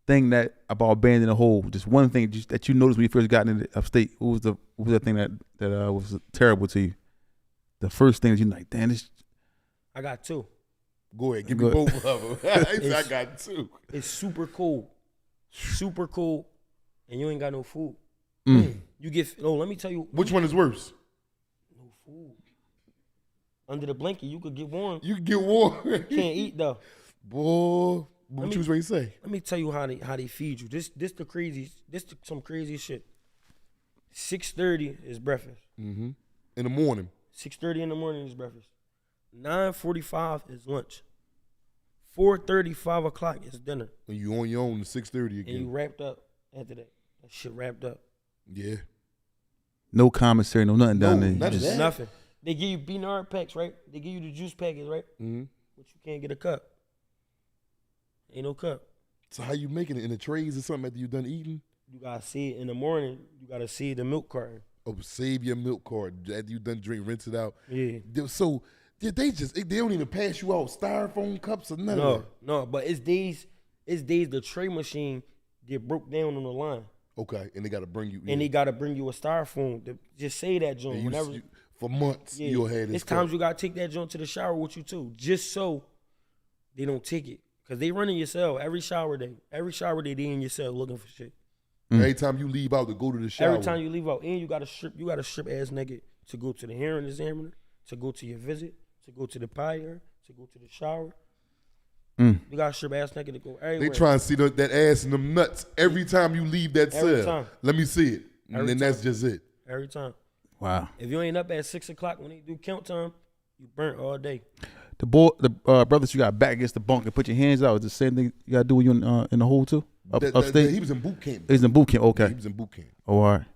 thing that about abandoning a hole, just one thing that you noticed when you first got into upstate. What was that thing that was terrible to you? The first thing that you're like, damn, this. I got two. Go ahead, give me both of them. I got two. It's super cold, and you ain't got no food. You get. Let me tell you. Which one is worse? No food. Under the blanket, you could get warm. You can get warm. Can't eat though. Boy, what you was ready to say? Let me tell you how they feed you. This some crazy shit. 6:30 is breakfast. In the morning. 6:30 in the morning is breakfast. 9:45 is lunch. 4:30, 5 o'clock is dinner. And you on your own at 6:30 again. And you wrapped up after that. That shit wrapped up. Yeah. No commissary, no nothing down there. Nothing. They give you Beanard packs, right? They give you the juice packets, right? But you can't get a cup. Ain't no cup. So how you making it in the trays or something after you done eating? You gotta see it in the morning. You gotta see the milk carton. Oh, save your milk carton after you done drink, rinse it out. Yeah. So they don't even pass you out styrofoam cups or nothing. No. But it's It's days the tray machine get broke down on the line. Okay, and they got to bring you in. And they got to bring you a styrofoam to just say that joint. Whenever for months, you'll have this. It's times you got to take that joint to the shower with you too, just so they don't take it. Because they run in your cell every shower day. Every shower day, they in your cell looking for shit. Every time you leave out to go to the shower. Every time you leave out, and you got to strip ass naked to go to the hearing examiner, to go to your visit, to go to the pyre, to go to the shower. You got to strip ass naked to go everywhere. They try and see that ass and them nuts every time you leave that Every cell. time. Let me see it. And Every then time. that's just it. Every time. Wow. If you ain't up at 6 o'clock when they do count time, you burnt all day. The brothers you got back against the bunk and put your hands out. Is the same thing you got to do when you in the hole too? Upstate? He was in boot camp. He's in boot camp. Okay. Yeah, he was in boot camp. Oh, all right.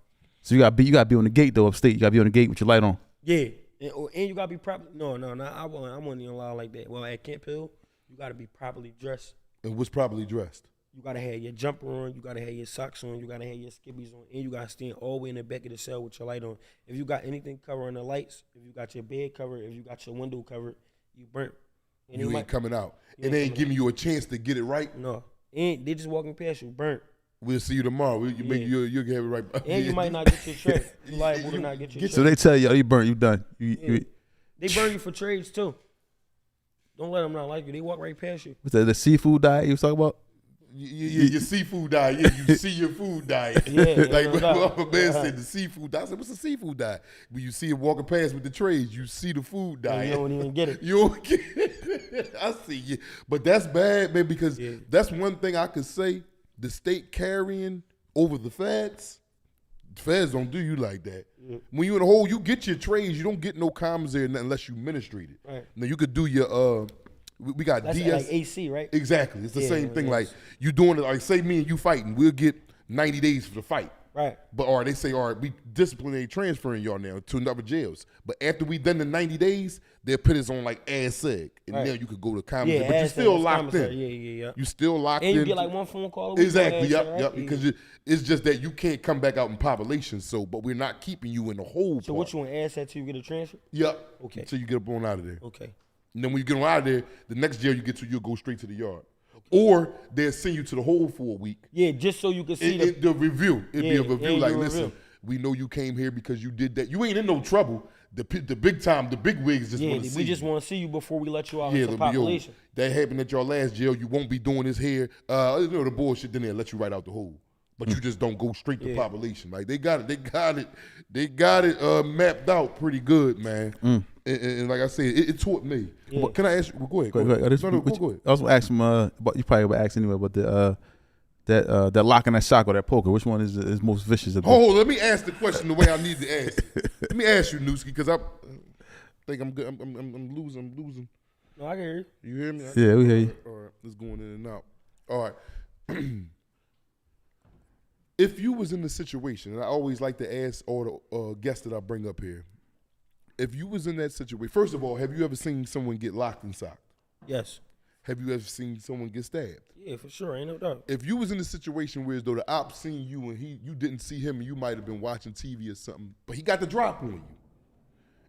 So you got to be on the gate though upstate. You got to be on the gate with your light on. Yeah. And you got to be properly. No. I wouldn't even allow like that. Well, at Camp Hill, you got to be properly dressed. And was properly dressed. You got to have your jumper on. You got to have your socks on. You got to have your skibbies on. And you got to stand all the way in the back of the cell with your light on. If you got anything covering the lights, if you got your bed covered, if you got your window covered, you burnt. And You ain't coming out. And they ain't giving you a chance to get it right. No. And they just walking past you, burnt. We'll see you tomorrow. You'll have it right. And you might not get your tray. You liable to not get your tray. So they tell you, oh, you burnt, you done. They burn you for trades too. Don't let them not like you. They walk right past you. What's that, the seafood diet you was talking about? Your seafood diet. Yeah, you see your food diet. Like my man said, the seafood diet. I said, what's the seafood diet? When you see it walking past with the trays, you see the food diet. You don't even get it. You don't get it. I see you. But that's bad, man, because that's one thing I could say. The state carrying over the feds. Feds don't do you like that. When you in a hole, you get your trays. You don't get no comms there unless you ministrate it. Right. Now you could do your we got That's DS like AC, right? Exactly. It's the same thing. yes. Like you doing it. Like say me and you fighting, we'll get 90 days for the fight. Right. But or they say, all right, we disciplinary transferring y'all now to another jails. But after we done the 90 days, they'll put us on like ASEG, and now you could go to commissary. But you're still locked in. Yeah. You still locked in. And you get like one phone call a week. Exactly. Yep. Right? Because it's just that you can't come back out in population. So, but we're not keeping you in the whole. So what you want to ask that till you get a transfer? Yep. Okay. So you get up on out of there. Okay. And then when you get on out of there, the next jail you get to, you'll go straight to the yard. Or they'll send you to the hole for a week. Yeah, just so you can see the review. It'd be a review like, listen, review. we know you came here because you did that. You ain't in no trouble. The big time, the big wigs just want to see we just you. want to see you before we let you out into population. That happened at your last jail. You won't be doing this here. You know the bullshit. Then they'll let you right out the hole. But you just don't go straight to population. Like they got it mapped out pretty good, man. And like I said, it taught me. Yeah. But can I ask you? Well, go ahead. Go ahead. Go ahead. I was gonna ask him. But you probably would ask anyway. But that lock and that shock or that poker, which one is most vicious? Let me ask the question the way I need to ask. Let me ask you, Nuski, because I think I'm good. I'm losing. No, I can hear you. You hear me? Yeah, we hear you. All right, it's going in and out. All right. If you was in the situation, and I always like to ask all the guests that I bring up here, if you was in that situation, first of all, have you ever seen someone get locked and socked? Yes. Have you ever seen someone get stabbed? Yeah, for sure. Ain't no doubt. If you was in a situation where as though the op seen you and you didn't see him and you might have been watching TV or something, but he got the drop on you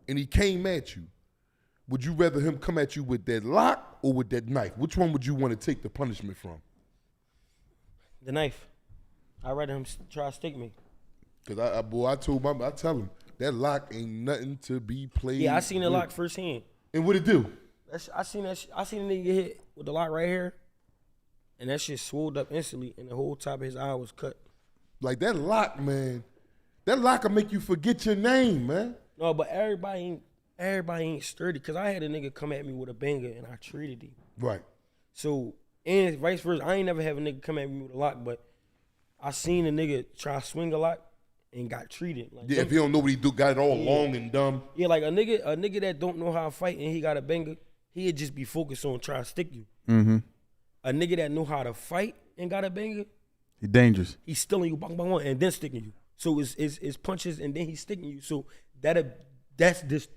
and he came at you, would you rather him come at you with that lock or with that knife? Which one would you want to take the punishment from? The knife. I'd rather him try to stick me. Cause I tell him that lock ain't nothing to be played. Yeah, I seen the lock firsthand. And what it do? I seen the nigga get hit with the lock right here, and that shit swolled up instantly, and the whole top of his eye was cut. Like that lock, man. That lock will make you forget your name, man. No, but everybody ain't sturdy. Cause I had a nigga come at me with a banger, and I treated him. Right. So and vice versa, I ain't never have a nigga come at me with a lock, but I seen a nigga try to swing a lock and got treated. Like, yeah, if he don't know what he do, got it all long and dumb. Yeah, like a nigga that don't know how to fight and he got a banger, he'd just be focused on trying to stick you. Mm-hmm. A nigga that know how to fight and got a banger, he's dangerous. He's stealing you, bang, bang, bang, and then sticking you. So it's punches and then he's sticking you. So that's different.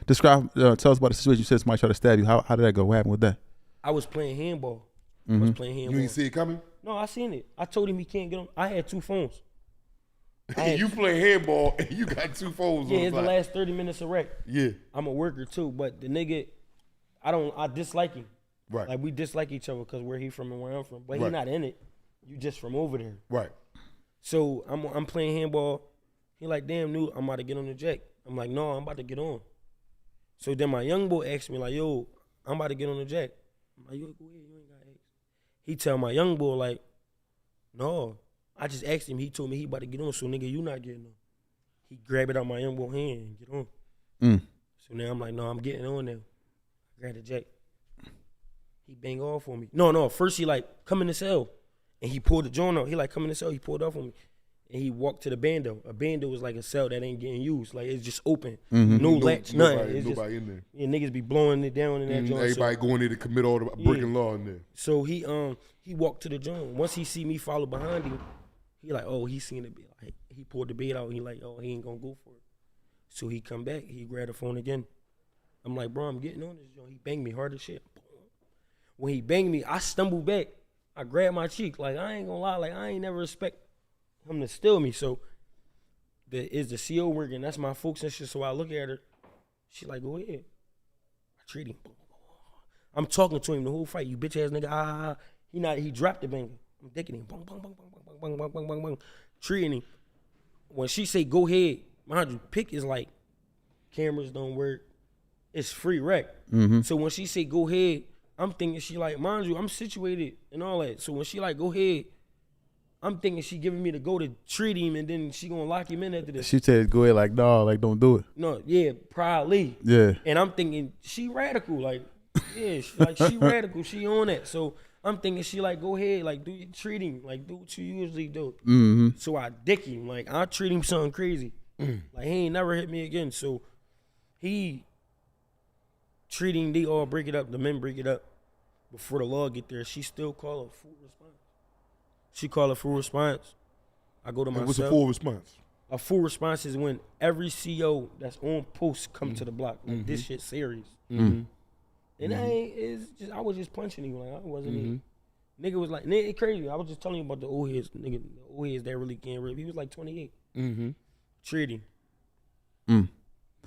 Describe, tell us about the situation. You said somebody tried to stab you. How did that go? What happened with that? I was playing handball. I was playing handball. You ain't see it coming? No, I seen it. I told him he can't get on. I had 2 phones. You play handball and you got 2 phones. Yeah, on it's the last 30 minutes of rec. Yeah. I'm a worker too, but the nigga, I dislike him. Right. Like, we dislike each other because where he from and where I'm from. But he Right. not in it. You just from over there. Right. So I'm playing handball. He like, damn, new, I'm about to get on the jack. I'm like, no, I'm about to get on. So then my young boy asked me, like, yo, I'm about to get on the jack. I'm like, yo, go ahead, you ain't got to ask. He tell my young boy, like, no, I just asked him. He told me he about to get on, so nigga, you not getting on. He grab it out my young boy hand and get on. So now I'm like, no, I'm getting on now. I grab the jack. He bang off on me. No, first he like, come in the cell. And he pulled the joint out. He like, come in the cell. He pulled off on me. And he walked to the bando. A bando is like a cell that ain't getting used. Like, it's just open. No latch, nothing. It's nobody just, in there. Yeah, niggas be blowing it down in that joint. Everybody going there to commit all the breaking law in there. So he walked to the joint. Once he see me follow behind him, he like, oh, he seen it. Like, he pulled the bait out. And he like, oh, he ain't gonna go for it. So he come back. He grabbed the phone again. I'm like, bro, I'm getting on this joint. He banged me hard as shit. When he banged me, I stumbled back. I grabbed my cheek. Like, I ain't gonna lie. Like, I ain't never expect him to steal me. So is the CO working? That's my folks and shit. So I look at her. She like, go ahead. I treat him. I'm talking to him the whole fight. You bitch ass nigga. He dropped the banger. I'm dicking him. Bang, bang, bang, bang, bang, bang, bang, bang, bang. Treating him. When she say go ahead, mind you, pick is like cameras don't work. It's free rec. So when she say go ahead, I'm thinking she like, mind you, I'm situated and all that. So when she like, go ahead, I'm thinking she giving me the go to treat him and then she gonna lock him in after this. She said, go ahead, like, no, like, don't do it. No, yeah, probably. Yeah. And I'm thinking, she radical. Like, yeah, she radical. She on that. So I'm thinking she like, go ahead, like, do your treat him. Like, do what you usually do. So I dick him. Like, I treat him something crazy. Like, he ain't never hit me again. So he treating, they all break it up. The men break it up. Before the law get there, she still call a full response. She call a full response. I go to my What's cell. a full response? A full response is when every CO that's on post come to the block. Like, this shit serious. And I was just punching him. Like, I wasn't even. Nigga was like, nigga, it crazy. I was just telling you about the old heads. Nigga, the old heads that really can't rip. He was like 28. Treating.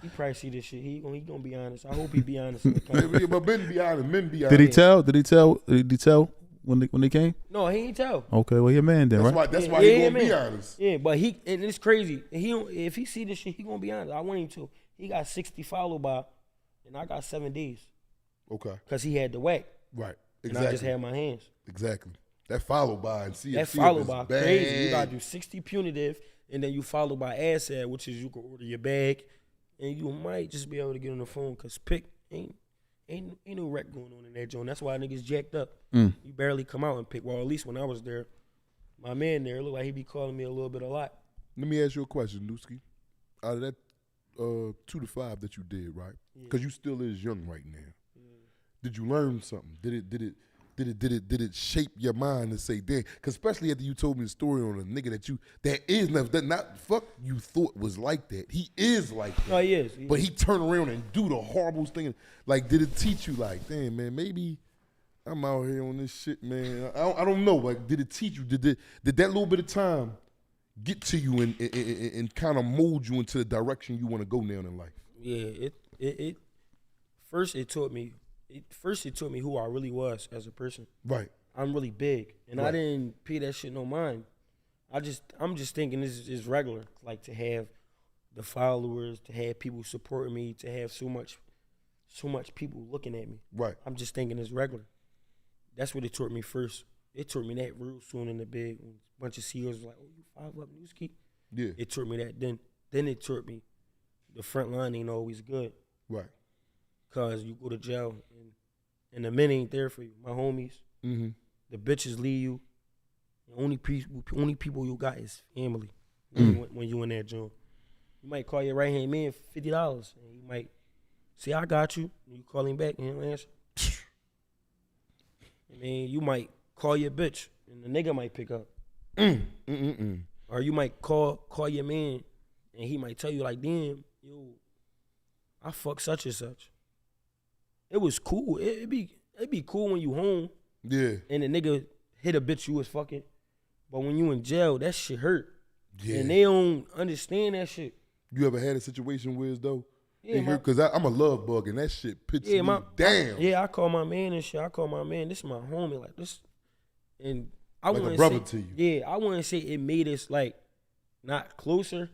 He probably see this shit. He gonna be honest. I hope he be honest. In the comment. But men be honest. Did he tell? Did he tell when they came? No, he ain't tell. Okay, well, he a man then, right? That's why he gonna be honest. Yeah, but and it's crazy. If he see this shit, he gonna be honest. I want him to. He got 60 followed by, and I got 7 days. Okay. Cause he had the whack. Right. And Exactly. I just had my hands. Exactly. That followed by and see That it. followed by bad. crazy. You gotta do 60 punitive, and then you follow by asset, which is you can order your bag, and you might just be able to get on the phone. Cause pick ain't no wreck going on in that joint. That's why niggas jacked up. You barely come out and pick. Well, at least when I was there, my man there looked like he be calling me a little bit a lot. Let me ask you a question, Nuski. Out of that 2 to 5 that you did, right? Because you still is young right now. Did you learn something? Did it shape your mind to say, damn? Because especially after you told me the story on a nigga that not fuck you thought was like that. He is like that. No, he is. But he turned around and do the horrible thing. Like, did it teach you, like, damn, man, maybe I'm out here on this shit, man. I don't know. Like, did it teach you? Did that little bit of time get to you and kind of mold you into the direction you want to go now in life? Yeah, it first it taught me who I really was as a person. Right. I'm really big, and I Right. didn't pay that shit no mind. I'm just thinking this is regular, like to have the followers, to have people supporting me, to have so much people looking at me. Right. I'm just thinking it's regular. That's what it taught me first. It taught me that real soon in the big. When a bunch of CEOs was like, "Oh, you 5UPNUSKI." Yeah. It taught me that. Then it taught me the front line ain't always good. Right. Cause you go to jail and the men ain't there for you. My homies, the bitches leave you. The only people you got is family. When you in that joint, you might call your right hand man $50, and he might say, "I got you." And you call him back, and he don't answer. I mean, you might call your bitch, and the nigga might pick up. Or you might call your man, and he might tell you like, "Damn, yo, I fuck such and such." It was cool. It'd be cool when you home. Yeah. And the nigga hit a bitch you was fucking. But when you in jail, that shit hurt. Yeah. And they don't understand that shit. You ever had a situation where as though Because I'm a love bug and that shit puts me down. I call my man and shit. I call my man. This is my homie. Like this, and I like wouldn't a brother say, to you. Yeah, I wouldn't say it made us like not closer,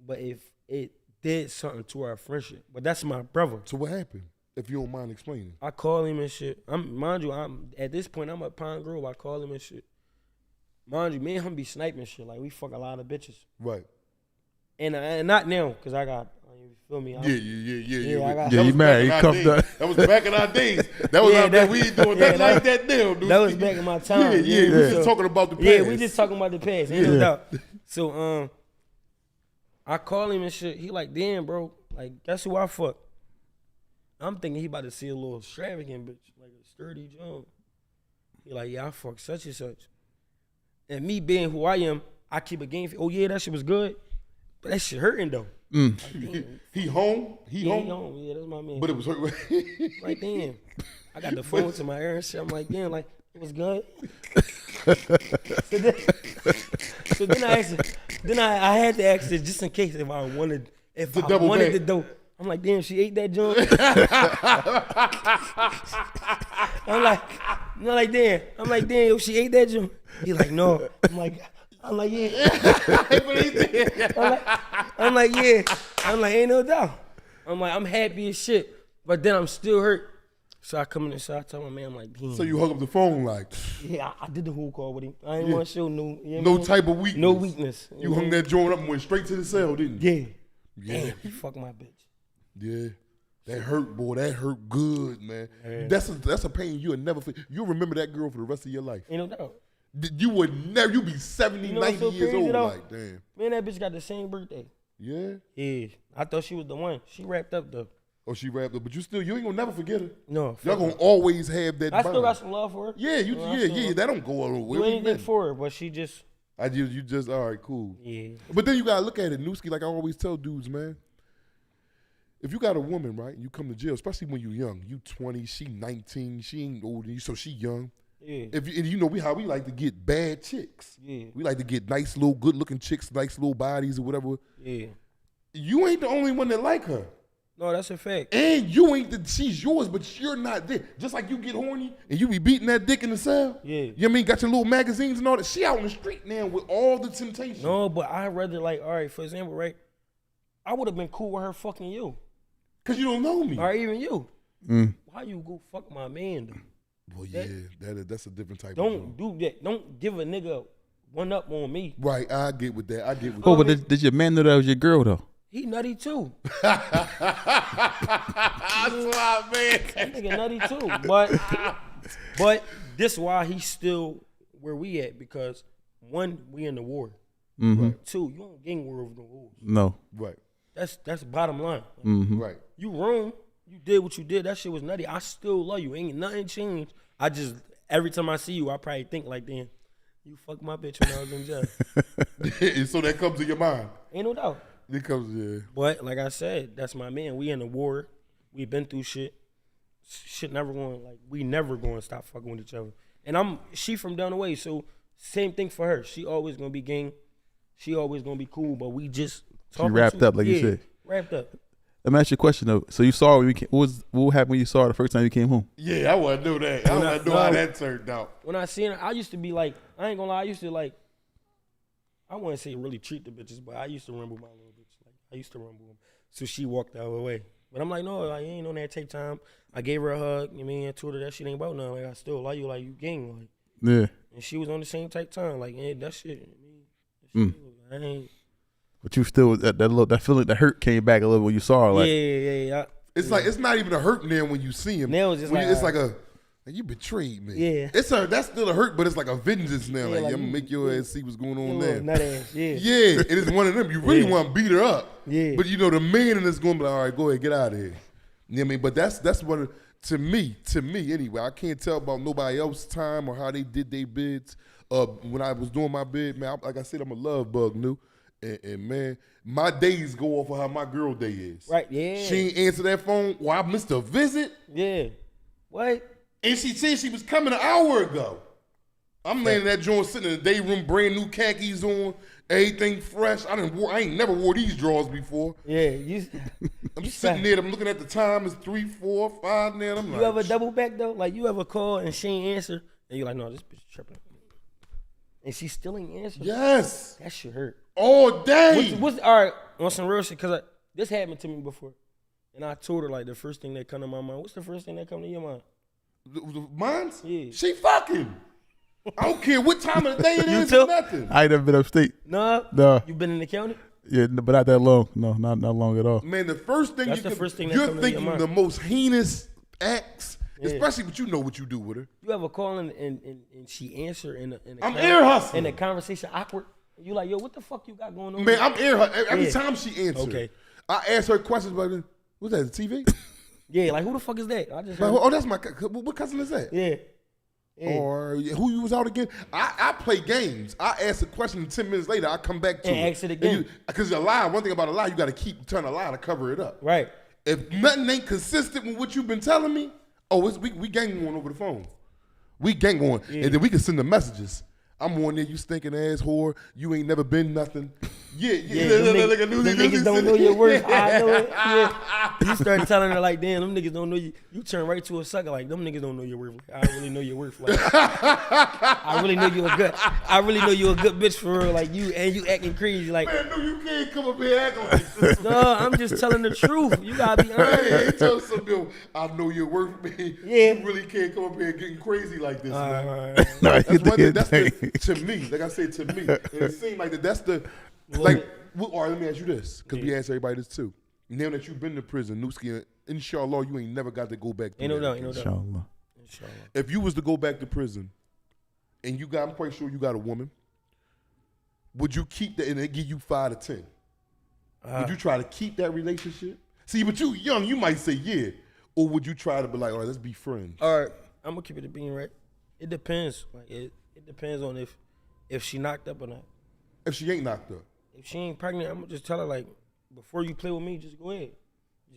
but if it did something to our friendship. But that's my brother. So what happened? If you don't mind explaining. I call him and shit. Mind you, I'm at this point I'm at Pine Grove. I call him and shit. Mind you, me and him be sniping shit. Like we fuck a lot of bitches. Right. And not now, cause I got. You feel me? Yeah. You married. You cuffed up. That was back in our days. That was our day. We ain't doing nothing like that now, dude. That was back in my time. We just talking about the past. Yeah, we just talking about the past. Ain't no doubt. So I call him and shit. He like, damn, bro. Like, guess who I fuck? I'm thinking he about to see a little extravagant bitch, like a sturdy John. He like, yeah, I fuck such and such. And me being who I am, I keep a game. Oh yeah, that shit was good, but that shit hurting though. Like, he home? He home? Yeah, that's my man. But it was hurt. Like, damn. I got the phone to my ear and shit. I'm like, damn, like, it was good. so then I asked her, I had to ask her just in case if I wanted the dough. I'm like, damn, she ate that joint. I'm like, damn, yo, she ate that joint. He's like, no. I'm like, yeah. I'm like, yeah. I'm like, ain't no doubt. I'm like, I'm happy as shit, but then I'm still hurt. So I come in and so I tell my man, I'm like, damn. So you hung up the phone like? Yeah, I did the whole call with him. I didn't want to show no type of weakness. No weakness. You hung that joint up and went straight to the cell, didn't you? Yeah. Damn, he fucked my bitch. Yeah. That hurt, boy. That hurt good, man. Yeah. That's a pain you'll never feel. You'll remember that girl for the rest of your life. Ain't no doubt. You would never, you'd be 70, 90 years old. Though? Like, damn. Me and that bitch got the same birthday. Yeah? Yeah. I thought she was the one. She wrapped up though. Oh, she wrapped up. But you ain't gonna never forget her. No. Y'all gonna always have that bond. Still got some love for her. Yeah, that don't go away. You anything for her, but she just. You just, all right, cool. Yeah. But then you gotta look at it, Newski, like I always tell dudes, man. If you got a woman, right, and you come to jail, especially when you young, you 20, she 19, she ain't older than you, so she young. Yeah. And you know how we like to get bad chicks. Yeah. We like to get nice little good looking chicks, nice little bodies or whatever. Yeah. You ain't the only one that like her. No, that's a fact. And you ain't she's yours, but you're not there. Just like you get horny and you be beating that dick in the cell. Yeah. You know what I mean? Got your little magazines and all that. She out in the street now with all the temptation. No, but I'd rather like, all right, for example, right? I would have been cool with her fucking you. Cause you don't know me. Or even you. Why you go fuck my man though? Well, yeah, that's a different type of Don't do that. Don't give a nigga one up on me. Right, I get with that. Oh, but did your man know that was your girl though? He nutty too. That's why, man. That nigga nutty too. But this why he's still where we at, because one, we in the war. Right. Two, you don't gang war over the rules. No. Right. That's bottom line. Right. You wrong. You did what you did. That shit was nutty. I still love you. Ain't nothing changed. I just, every time I see you, I probably think like, damn, you fucked my bitch when I was in jail. So that comes to your mind. Ain't no doubt. It comes, yeah. But like I said, that's my man. We in the war. We been through shit. Shit never going, like, we never going to stop fucking with each other. And she from down the way, so same thing for her. She always going to be gang. She always going to be cool, but we just talking. She wrapped up, like you said. Wrapped up. Let me ask you a question though. So you saw her when what happened when you saw her the first time you came home? Yeah, I want to know that. I want to know how that turned out. When I seen her, I used to be like, I ain't gonna lie, I used to like, I wouldn't say really treat the bitches, but I used to rumble my little bitch. Like, I used to rumble them. So she walked the other way. But I'm like, no, like, you ain't on that take time. I gave her a hug, you mean, and told her that shit ain't about nothing. Like, I still love you, like, you gang. Like, yeah. And she was on the same type time. Like, yeah, that shit, I ain't. But you still, that feeling, that hurt came back a little when you saw her. Like, yeah. It's like, it's not even a hurt now when you see him. Now it's just like, it's like a, you betrayed me. Yeah. That's still a hurt, but it's like a vengeance now. Yeah, like, like I'm gonna make your ass see what's going on there. Nut ass, yeah. Yeah, it is one of them. You really want to beat her up. Yeah. But you know, the man in this going to be like, all right, go ahead, get out of here. You know what I mean? But that's one of, to me anyway, I can't tell about nobody else's time or how they did their bids. When I was doing my bid, man, like I said, I'm a love bug, new. And man, my days go off of how my girl day is. Right, yeah. She ain't answer that phone. Well, I missed a visit. Yeah. What? And she said she was coming an hour ago. I'm laying in that joint, sitting in the day room, brand new khakis on, everything fresh. I ain't never wore these drawers before. Yeah, I'm sitting there, I'm looking at the time, it's 3, 4, 5 now. I'm like, you ever double back though? Like you ever call and she ain't answer, and you like, no, this bitch tripping, and she still ain't answer. Yes. That shit hurt. All day. What's all right on some real shit? Cause this happened to me before, and I told her like the first thing that come to my mind. What's the first thing that come to your mind? Mine's? Yeah. She fucking. I don't care what time of the day it is too? or nothing. I ain't never been upstate. No. You been in the county? Yeah, but not that long. No, not long at all. Man, the first thing That's the first thing that you're come to your thinking mind. the most heinous acts, Yeah. especially but you know what you do with her. You ever call and she answer in a I'm ear hustling. in the conversation awkward? You like, yo, what the fuck you got going on? Man, I'm ear hustling. Every Yeah. time she answers. Okay. I ask her questions about what's that, the TV? Yeah, like who the fuck is that? I just Like, heard, oh, that's my what cousin is that? yeah. Yeah. Or who you was out again? I play games. I ask a question and 10 minutes later I come back to And it. ask it again. Because a lie, one thing about a lie, you got to keep turning a lie to cover it up. Right. If nothing ain't consistent with what you've been telling me, we gang going over the phone. We gang going. Yeah. And then we can send the messages. I'm on there, you stinking ass whore. You ain't never been nothing. Yeah. Them niggas don't know your worth. I know it. Yeah. You start telling her like, damn, them niggas don't know you. You turn right to a sucker like, them niggas don't know your worth. Like, I really know your worth. Like, I really know you a good. I really know you a good bitch for real. Like you acting crazy. Like, Man, no, you can't come up here acting like this. no, I'm just telling the truth. You gotta be honest. Hey, tell some people, I know your worth, man. Yeah. You really can't come up here getting crazy like this, man. Alright. No, That's one thing. That's thing. to me, like I said, to me, and it seemed like that's the, like, all right, let me ask you this, because we ask everybody this too. Now that you've been to prison, Nuski, inshallah, you ain't never got to go back to Ain't no doubt. Inshallah. Inshallah. If you was to go back to prison, and I'm quite sure you got a woman, would you keep that, and they give you 5 to 10? Would you try to keep that relationship? See, but you young, you might say yeah. Or would you try to be like, all right, let's be friends? All right, I'm gonna keep it a bean, right? It depends. Like it depends on if she knocked up or not. If she ain't knocked up. If she ain't pregnant, I'm gonna just tell her like, before you play with me, just go ahead.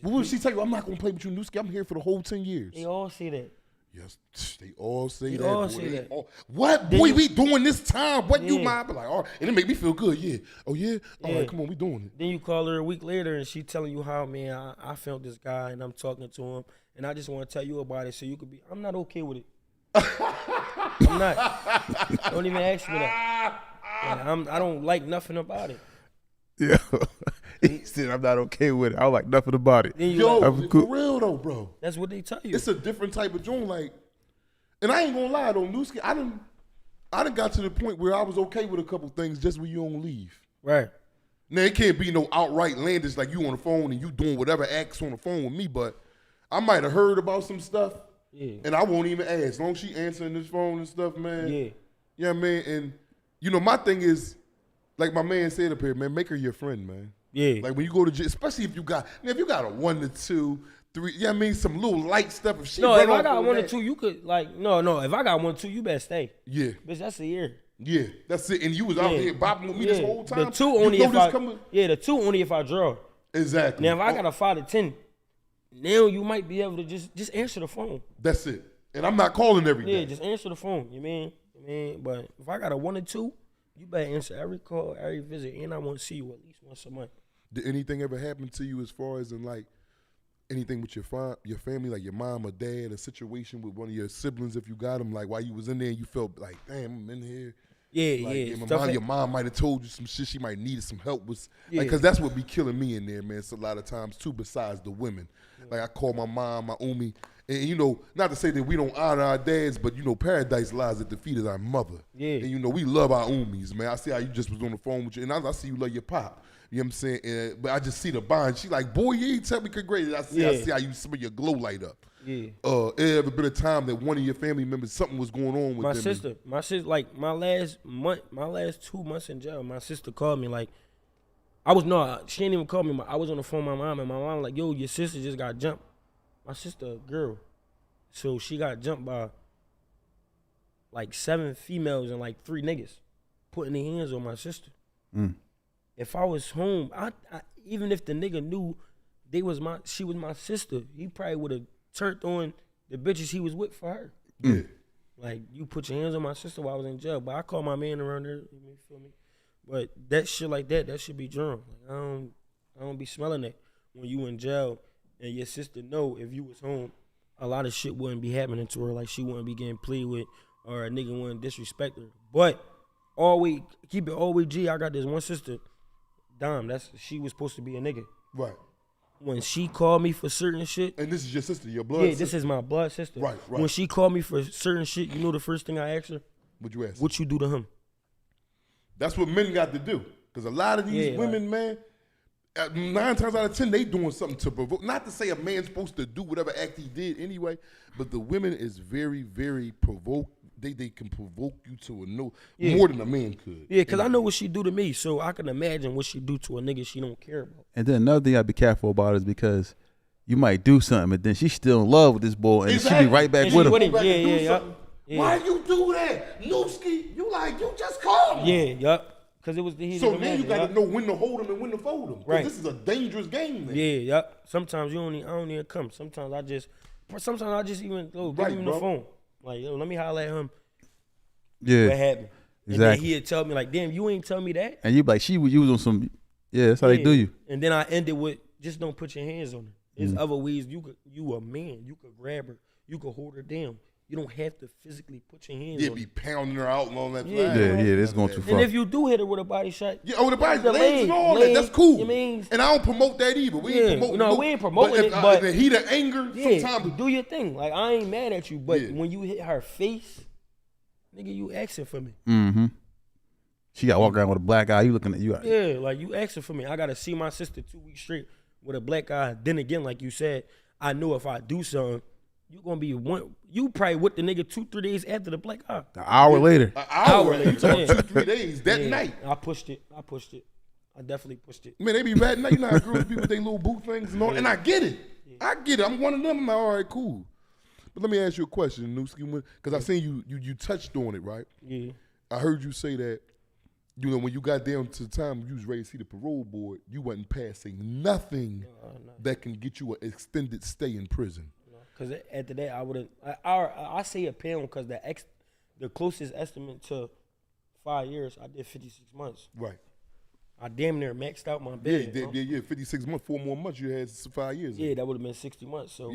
But what if she tell you, I'm not gonna play with you, Nuski, I'm here for the whole 10 years? They all say that. Yes, they all say They that. all boy. say that. What? Then Boy, you- we doing this time. What you Yeah. mind? Be like, all right. And it make me feel good, yeah. Oh, yeah? All Yeah. right, come on, we doing it. Then you call her a week later and she telling you how, man, I found this guy and I'm talking to him and I just want to tell you about it so you could be. I'm not okay with it. I'm not. Don't even ask me that. And I don't like nothing about it. Yeah. He said, I'm not okay with it. I don't like nothing about it. Then you Yo, like, I'm for cool. real though, bro. that's what they tell you. It's a different type of joint, like, and I ain't gonna lie though, Nuski, I done got to the point where I was okay with a couple things just when you don't leave. Right. Now it can't be no outright landish like you on the phone and you doing whatever acts on the phone with me, but I might have heard about some stuff, Yeah. and I won't even ask. As long as she answering this phone and stuff, man. Yeah. Yeah, man. And you know, my thing is, like my man said up here, man, make her your friend, man. Yeah. Like when you go to jail, especially if you got a 1 to 2, 3, yeah, I mean some little light stuff. If she No, run if I off got on 1 or that- 2, you could like no. If I got 1 or 2, you better stay. Yeah, Bitch, that's a year. yeah, that's it. And you was out Yeah. here bopping with me this whole time. The 2 You only know if this I coming- the 2 only if I draw. Exactly. Now if I got a 5 to 10, now you might be able to just answer the phone. That's it. And I'm not calling every day. Yeah, just answer the phone. You mean? But if I got a 1 or 2, you better answer every call, every visit, and I want to see you at least once a month. Did anything ever happen to you as far as in like anything with your family, like your mom or dad, a situation with one of your siblings if you got them, like while you was in there and you felt like, damn, I'm in here. Yeah, Like, yeah. my stuff mom, like- your mom might have told you some shit. She might needed some help with, Yeah. like, cause that's what be killing me in there, man. It's a lot of times too. Besides the women, like I call my mom, my umi, and you know, not to say that we don't honor our dads, but you know, paradise lies at the feet of our mother. Yeah. And you know, we love our umis, man. I see how you just was on the phone with you, and I see you love your pop. You know what I'm saying? But I just see the bond. She like, boy, you ain't tell me congrats. I see how you smell your glow light up. Yeah. It ever been a time that one of your family members, something was going on with My them? sister, like my last 2 months in jail, my sister called me like, she didn't even call me. I was on the phone with my mom, and my mom like, yo, your sister just got jumped. My sister, a girl, so she got jumped by like 7 females and like 3 niggas putting their hands on my sister. If I was home, I even if the nigga knew she was my sister, he probably would have turned on the bitches he was with for her. Yeah. Like, you put your hands on my sister while I was in jail. But I call my man around there, you feel me? But that shit like that should be drawn. Like, I don't be smelling that. when you in jail and your sister know if you was home, a lot of shit wouldn't be happening to her. Like she wouldn't be getting played with, or a nigga wouldn't disrespect her. But always keep it always G. I got this one sister, Dom. She was supposed to be a nigga. Right. When she called me for certain shit. And this is your sister, your blood Yeah, sister? this is my blood sister. Right. When she called me for certain shit, you know the first thing I asked her? What'd you ask? What you do to him? That's what men got to do. Because a lot of these women, man, 9 times out of 10, they doing something to provoke. Not to say a man's supposed to do whatever act he did anyway, but the women is very, very provoke. They can provoke you to more than a man could. Yeah, because I know what she do to me, so I can imagine what she do to a nigga she don't care about. And then another thing I'd be careful about is because you might do something, and then she's still in love with this boy, and she be right back with him. Yeah. Why you do that? Newski, you just called me. Yeah, yup. Because it was the heat So of the now moment, you got to know when to hold him and when to fold him. Right. This is a dangerous game, man. Yeah, yup. Sometimes I don't even come. Sometimes I just even give him the phone. Like, yo, let me holler at him. Yeah. What happened? Exactly. And then he'd tell me like, damn, you ain't tell me that. And you be like, you was on some, that's how they do you. And then I ended with, just don't put your hands on her. There's other ways you a man, you could grab her, you could hold her down. You don't have to physically put your hands on her. Be pounding her out and all that. Yeah, that's going too far. And if you do hit her with a body shot, the body legs and all that, that's cool. You mean, and I don't promote that either. We ain't promoting we ain't promoting it, but the heat of anger, sometimes do your thing. Like I ain't mad at you, but when you hit her face, nigga, you asking for me. Mm-hmm. She got to walk around with a black eye. You looking at you. Yeah, like you asking for me. I gotta see my sister 2 weeks straight with a black eye. Then again, like you said, I know if I do something, you gonna be you probably with the nigga 2-3 days after the black eye. An hour later. An hour later. You talking 2-3 days that night. I pushed it. I definitely pushed it. Man, they be ratting out. You know how girls be with their little boot things and all. And I get it. I'm one of them. I'm like, all right, cool. But let me ask you a question, Newski, because I seen you touched on it, right? Yeah. I heard you say that, when you got down to the time you was ready to see the parole board, you wasn't passing nothing that can get you an extended stay in prison. Because after that, I wouldn't. I say a pound because the closest estimate to 5 years, I did 56 months. Right. I damn near maxed out my bid. Yeah. 56 months, 4 more months. You had 5 years. Yeah, that would have been 60 months. So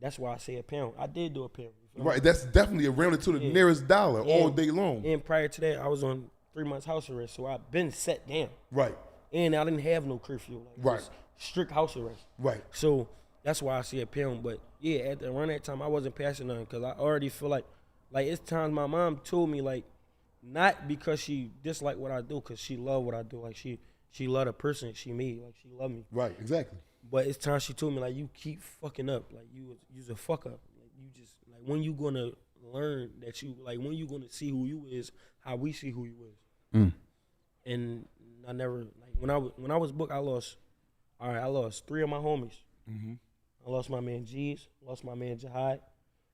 that's why I say a pound. I did do a pound. Right. That's definitely around it to the nearest dollar all day long. And prior to that, I was on 3 months house arrest, so I've been set down. Right. And I didn't have no curfew. Like, strict house arrest. Right. So that's why I say a pound. But yeah, around that time, I wasn't passing nothing because I already feel like it's times my mom told me, like, not because she disliked what I do, because she loved what I do. Like, she loved the person she made. Like, she loved me. Right, exactly. But it's times she told me, like, you keep fucking up. Like, you's a fuck up. Like, you just, like, when you gonna learn that you, like, when you gonna see who you is, how we see who you is. And I never, like, when I was booked, I lost 3 of my homies. Mm-hmm. I lost my man G's, lost my man Jihad,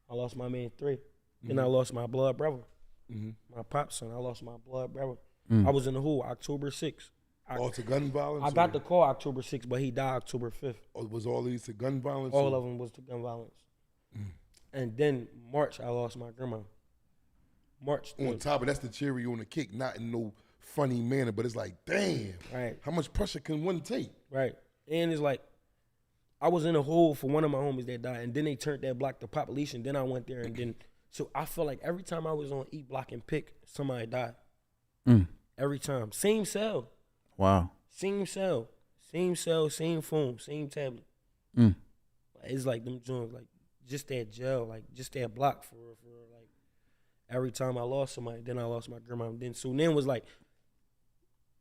I lost my man 3. Then I lost my blood brother, my pop son. I lost my blood brother. I was in the hole October 6th. To gun violence? I got the call October 6th, but he died October 5th. Was all these to gun violence? All of them was to gun violence. And then March, I lost my grandma. March. On top of that's the cherry on the cake, not in no funny manner, but it's like, damn. Right. How much pressure can one take? Right. And it's like, I was in a hole for one of my homies that died, and then they turned that block to population. Then I went there, and then, so I feel like every time I was on E Block and Pick, somebody died. Every time. Same cell. Wow. Same cell, same phone, same tablet. It's like them joints, like just that jail, like just that block for like every time I lost somebody, then I lost my grandma. Then was like,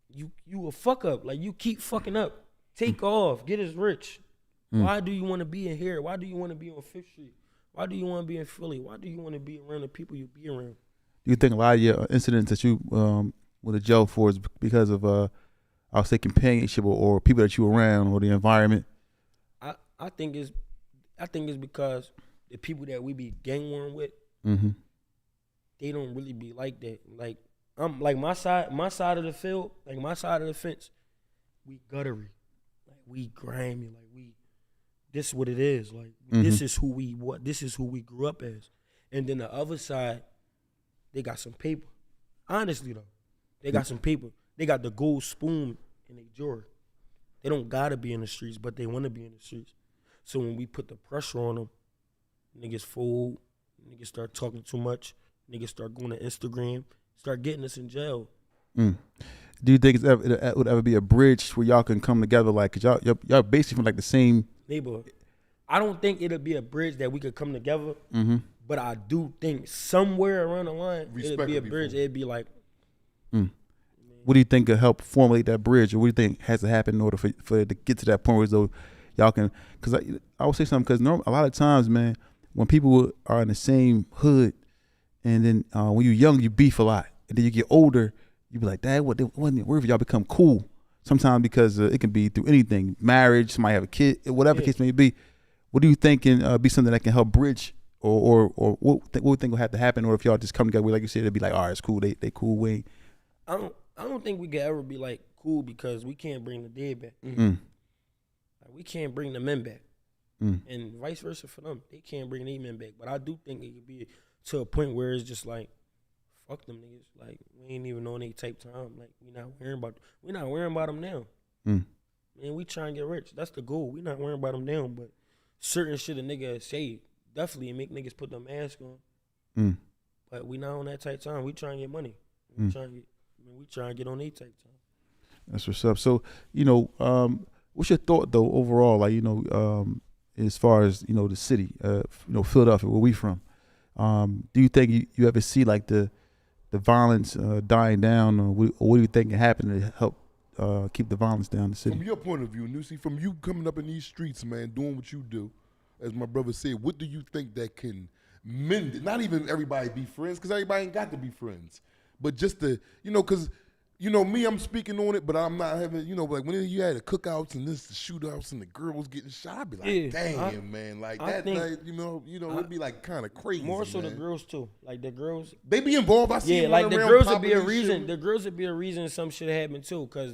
you a fuck up, like you keep fucking up. Take off, get us rich. Why do you want to be in here? Why do you want to be on 5th Street? Why do you want to be in Philly? Why do you want to be around the people you be around? Do you think a lot of your incidents that you went to jail for is because of I'll say companionship or people that you around or the environment? I think it's because the people that we be gang warring with, they don't really be like that. Like I'm like my side of the field, like my side of the fence, we guttery, like we grimy, like this is what it is. Like this is who we grew up as. And then the other side, they got some paper. Honestly though, they got some paper. They got the gold spoon in their drawer. They don't gotta be in the streets, but they want to be in the streets. So when we put the pressure on them, niggas fold, niggas start talking too much, niggas start going to Instagram, start getting us in jail. Do you think it would ever be a bridge where y'all can come together, like, cause y'all basically from like the same neighborhood? I don't think it'll be a bridge that we could come together, but I do think somewhere around the line it'll be a bridge. It'd be like, what do you think could help formulate that bridge, or what do you think has to happen in order for it to get to that point where so y'all can? Because I would say something, because a lot of times, man, when people are in the same hood, and then when you're young, you beef a lot, and then you get older, you be like, Dad, wherever y'all become cool. Sometimes because it can be through anything, marriage, somebody have a kid, whatever the case may be. What do you think can be something that can help bridge, or what do you think will have to happen, or if y'all just come together, like you said, it'd be like, all right, it's cool, they cool, we ain't. I don't think we could ever be like cool because we can't bring the dead back. Like, we can't bring the men back, and vice versa for them. They can't bring their men back. But I do think it could be to a point where it's just like, fuck them niggas. Like, we ain't even on any type time. Like, we not worrying about them now. Man, we try and get rich. That's the goal. We not worrying about them now. But certain shit a nigga say definitely make niggas put the mask on. But we not on that type time. We try and get money. We try and get on their type time. That's what's up. So, what's your thought though overall? Like, as far as the city, Philadelphia, where we from. Do you think you ever see like the violence dying down, or what do you think can happen to help keep the violence down in the city? From your point of view, Nusi, from you coming up in these streets, man, doing what you do, as my brother said, what do you think that can mend it? Not even everybody be friends, because everybody ain't got to be friends, but just the, because me, I'm speaking on it, but I'm not having, like when you had the cookouts and the shootouts and the girls getting shot, I'd be like, damn, man, like I that think, night, it'd be like kind of crazy. More so man. the girls too, like the girls. They be involved. I see. Yeah, like the girls would be a reason. Shit. The girls would be a reason some shit happened too, cause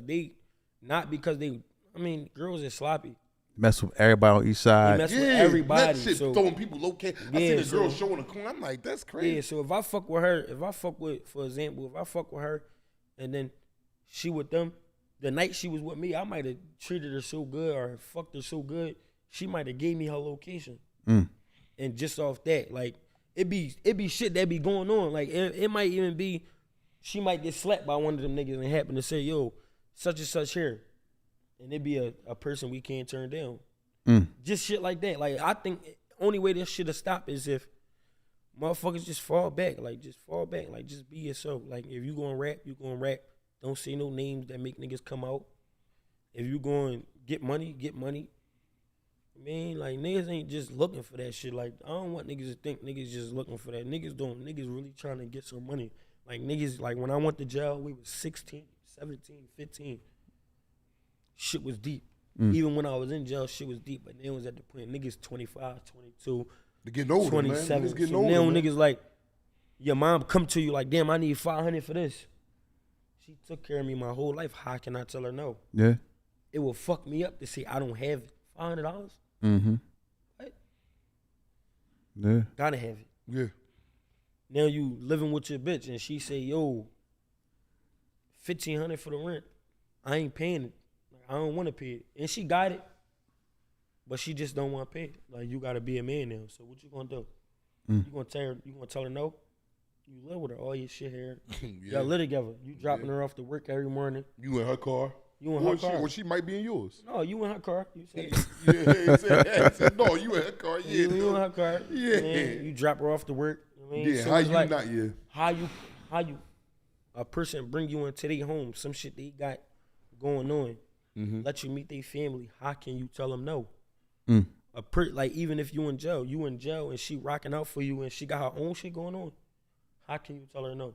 girls is sloppy. Mess with everybody on each side. They mess with everybody. That shit throwing people located. I see the girl showing a corner. I'm like, that's crazy. Yeah, so if I fuck with her, for example, and then she with them, the night she was with me, I might have treated her so good or fucked her so good, she might have gave me her location. And just off that, like, it be shit that be going on. Like, it might even be, she might get slapped by one of them niggas and happen to say, yo, such and such here. And it be a person we can't turn down. Just shit like that. Like, I think only way this shit'll stop is if motherfuckers just fall back. Like, just be yourself. Like, if you gonna rap, you gonna rap. Don't say no names that make niggas come out. If you going get money, get money. Man, like, niggas ain't just looking for that shit. Like, I don't want niggas to think niggas just looking for that. Niggas really trying to get some money. Like, niggas, like, when I went to jail, we was 16, 17, 15. Shit was deep. Even when I was in jail, shit was deep. But then it was at the point, niggas 25, 22, they're getting older, 27. Man. Getting so older, now man. niggas like, your mom come to you like, damn, I need $500 for this. She took care of me my whole life. How can I tell her no? Yeah. It will fuck me up to say I don't have $500. What? Yeah. Gotta have it. Yeah. Now you living with your bitch and she say, yo, $1,500 for the rent. I ain't paying it. Like, I don't want to pay it. And she got it, but she just don't want to pay it. Like, you gotta be a man now. So what you gonna do? You gonna tell her no? You live with her, all your shit here. Y'all live together. You dropping her off to work every morning. You in her car. You in her car. Or she might be in yours. No, you in her car. You said, he said, no, you in her car. Yeah, you in her car. Yeah. Man, you drop her off to work. I mean, Yeah, so how it's you like, not, yeah. How you, a person bring you into their home, some shit they got going on, let you meet their family. How can you tell them no? Like, even if you in jail and she rocking out for you and she got her own shit going on, how can you tell her no?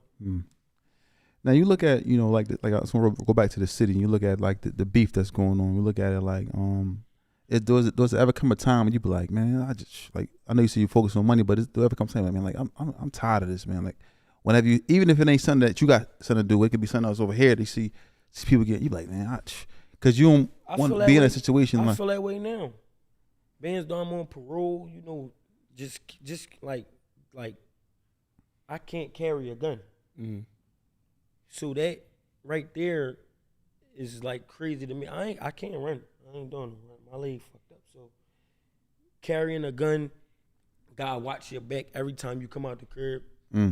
Now you look at, like I just want to go back to the city and you look at like the beef that's going on. You look at it like, does it ever come a time when you be like, man, I know you say you focus on money, but does ever come a time, man, like I'm tired of this, man. Like, whenever even if it ain't something that you got something to do, it could be something else over here. They see people get, you be like, man, because you don't want to be in a situation. I feel that way now. Bands though I'm on parole, just like I can't carry a gun. So that right there is like crazy to me. I can't run. I ain't doing it. My leg fucked up. So carrying a gun, God watch your back every time you come out the crib.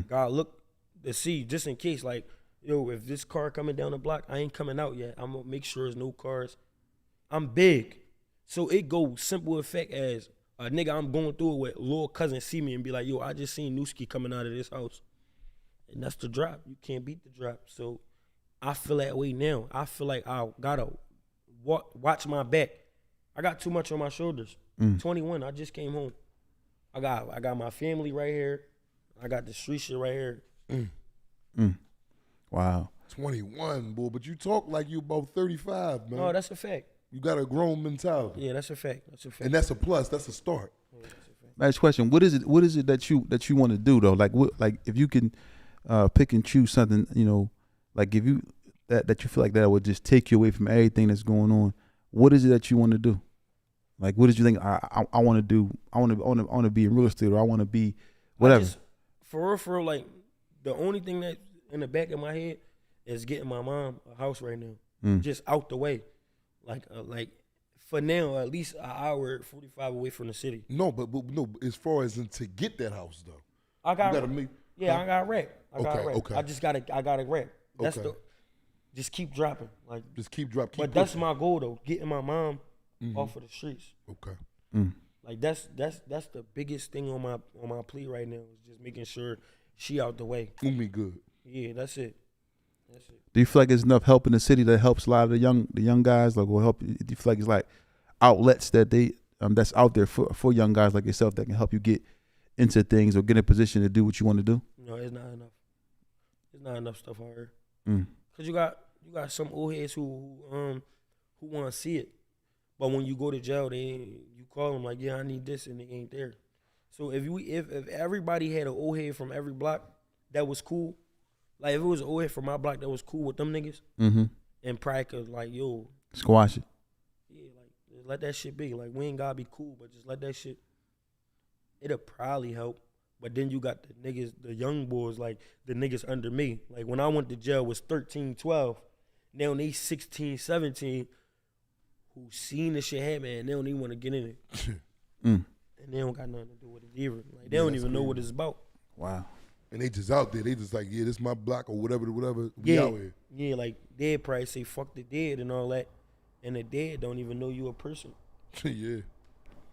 God look to see just in case, like, yo, if this car coming down the block, I ain't coming out yet. I'm gonna make sure there's no cars. I'm big. So it goes simple effect as a nigga I'm going through it with, little cousin see me and be like, yo, I just seen Nuski coming out of this house. And that's the drop. You can't beat the drop. So I feel that way now. I feel like I gotta watch my back. I got too much on my shoulders. 21, I just came home. I got my family right here. I got the street shit right here. Wow. 21, boy, but you talk like you about 35, man. No, that's a fact. You got a grown mentality. Yeah, that's a fact. That's a fact. And that's a plus. That's a start. Last question: What is it that you want to do though? Like if you can pick and choose something, you know, like if you that you feel like that would just take you away from everything that's going on. What is it that you want to do? Like, what did you think? I want to do. I want to be in real estate, or I want to be whatever. For real, like the only thing that's in the back of my head is getting my mom a house right now, just out the way. Like for now, at least an hour 45 away from the city. No, but no, as far as to get that house though, I got I got rec. Okay. I just got a rec. That's Okay. just keep dropping. Like just keep dropping. But that's my goal though, getting my mom off of the streets. Okay. Like that's the biggest thing on my plea right now is just making sure she out the way. Me good. Yeah, that's it. Do you feel like there's enough help in the city that helps a lot of the young guys? Like, will help? Do you feel like it's like outlets that they that's out there for young guys like yourself that can help you get into things or get in a position to do what you want to do? No, it's not enough. It's not enough stuff out here. Cause you got some old heads who want to see it, but when you go to jail, you call them like, yeah, I need this, and they ain't there. So if everybody had an old head from every block that was cool. Like, if it was an old head from my block that was cool with them niggas, and probably could, like, yo. Squash it. Yeah, like, just let that shit be. Like, we ain't gotta be cool, but just let that shit. It'll probably help. But then you got the niggas, the young boys, like, the niggas under me. Like, when I went to jail was 13, 12. Now they 16, 17, who seen this shit happen, and they don't even want to get in it. And they don't got nothing to do with it either. Like, they don't even know what it's about. Wow. And they just out there. They just like, yeah, this is my block or whatever. We out here. Yeah, like they'd probably say fuck the dead and all that, and the dead don't even know you a person. Yeah.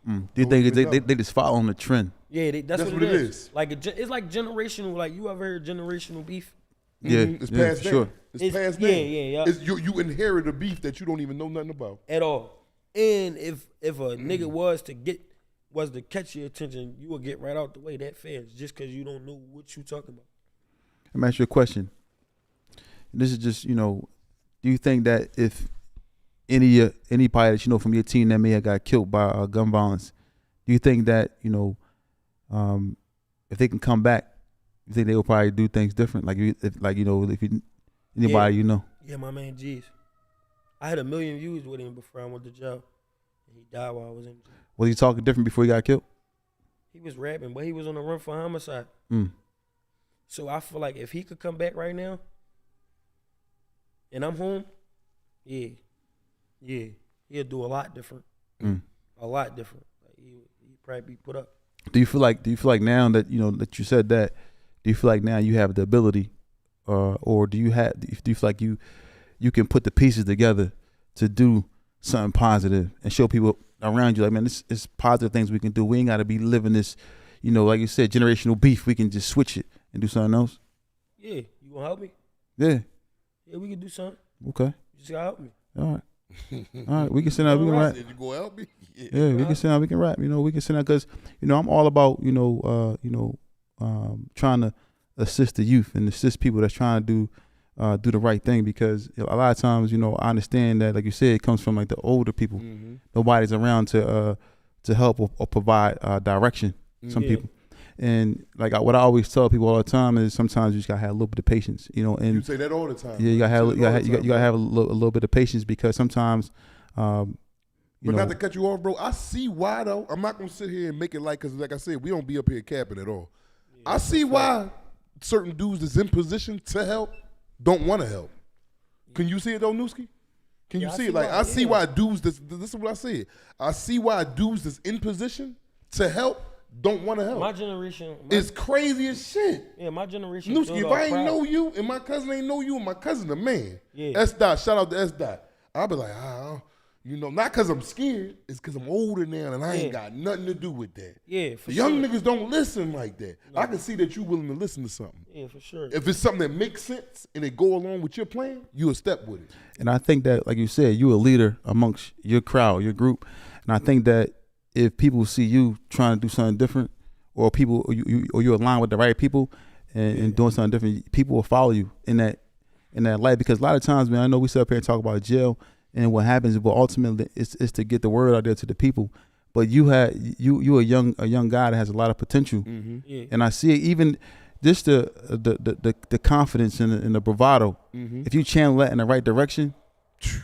Do you think they just following the trend? Yeah, that's what it is. Like it's like generational. Like, you ever heard generational beef? Yeah, It's passed down. sure. It's passed down. Yeah. You inherit a beef that you don't even know nothing about At all. And if a nigga was to catch your attention, you would get right out the way that fast, just because you don't know what you talking about. Let me ask you a question. This is just, you know, do you think that if anybody that you know from your team that may have got killed by gun violence, do you think that, you know, if they can come back, you think they will probably do things different? Like, anybody you know? Yeah, my man G's. I had 1 million views with him before I went to jail. And he died while I was in jail. Was he talking different before he got killed? He was rapping, but he was on the run for homicide. So I feel like if he could come back right now, and I'm home, yeah, he'll do a lot different. A lot different. Like, he'd probably be put up. Do you feel like now that, you know, that you said that, do you feel like now you have the ability, or do you feel like you can put the pieces together to do something positive and show people around you, like, man, this is positive things we can do. We ain't got to be living this, you know, like you said, generational beef. We can just switch it and do something else. Yeah, you gonna help me? Yeah, we can do something. Okay. You just gotta help me. All right. We can sit down. We can rap. You gonna help me? Yeah, we can sit down. We can rap. You know, we can sit down because, you know, I'm all about, trying to assist the youth and assist people that's trying to do the right thing, because a lot of times, you know, I understand that, like you said, it comes from like the older people. Nobody's around to help or provide direction. Some people, and like what I always tell people all the time is sometimes you just gotta have a little bit of patience, you know. And you say that all the time. Yeah, you gotta have a little bit of patience, because sometimes. But not to cut you off, bro. I see why though. I'm not gonna sit here and make it because, like I said, we don't be up here capping at all. I see why certain dudes that's in position to help don't want to help. Can you see it though, Nuski? Can you Yeah, I see see it? Like why, I see yeah. why dudes. This is what I said. I see why dudes that's in position to help don't want to help. My generation, It's crazy as shit. yeah, my generation. Newski, filled if off I ain't pride. know you and my cousin ain't know you and my cousin a man. Yeah. S dot, shout out to S dot. I'll be like, not because I'm scared. It's because I'm older now and I ain't got nothing to do with that. Yeah, for The sure. young niggas don't listen like that. I can see that you willing to listen to something. Yeah, for sure. If it's something that makes sense and it go along with your plan, you'll step with it. And I think that, like you said, you're a leader amongst your crowd, your group. And I think that if people see you trying to do something different, or you align with the right people and doing something different, people will follow you in that light. Because a lot of times, man, I know we sit up here and talk about jail and what happens, but ultimately it's to get the word out there to the people. But you a young guy that has a lot of potential, Yeah. and I see it, even just the confidence and the bravado. If you channel that in the right direction,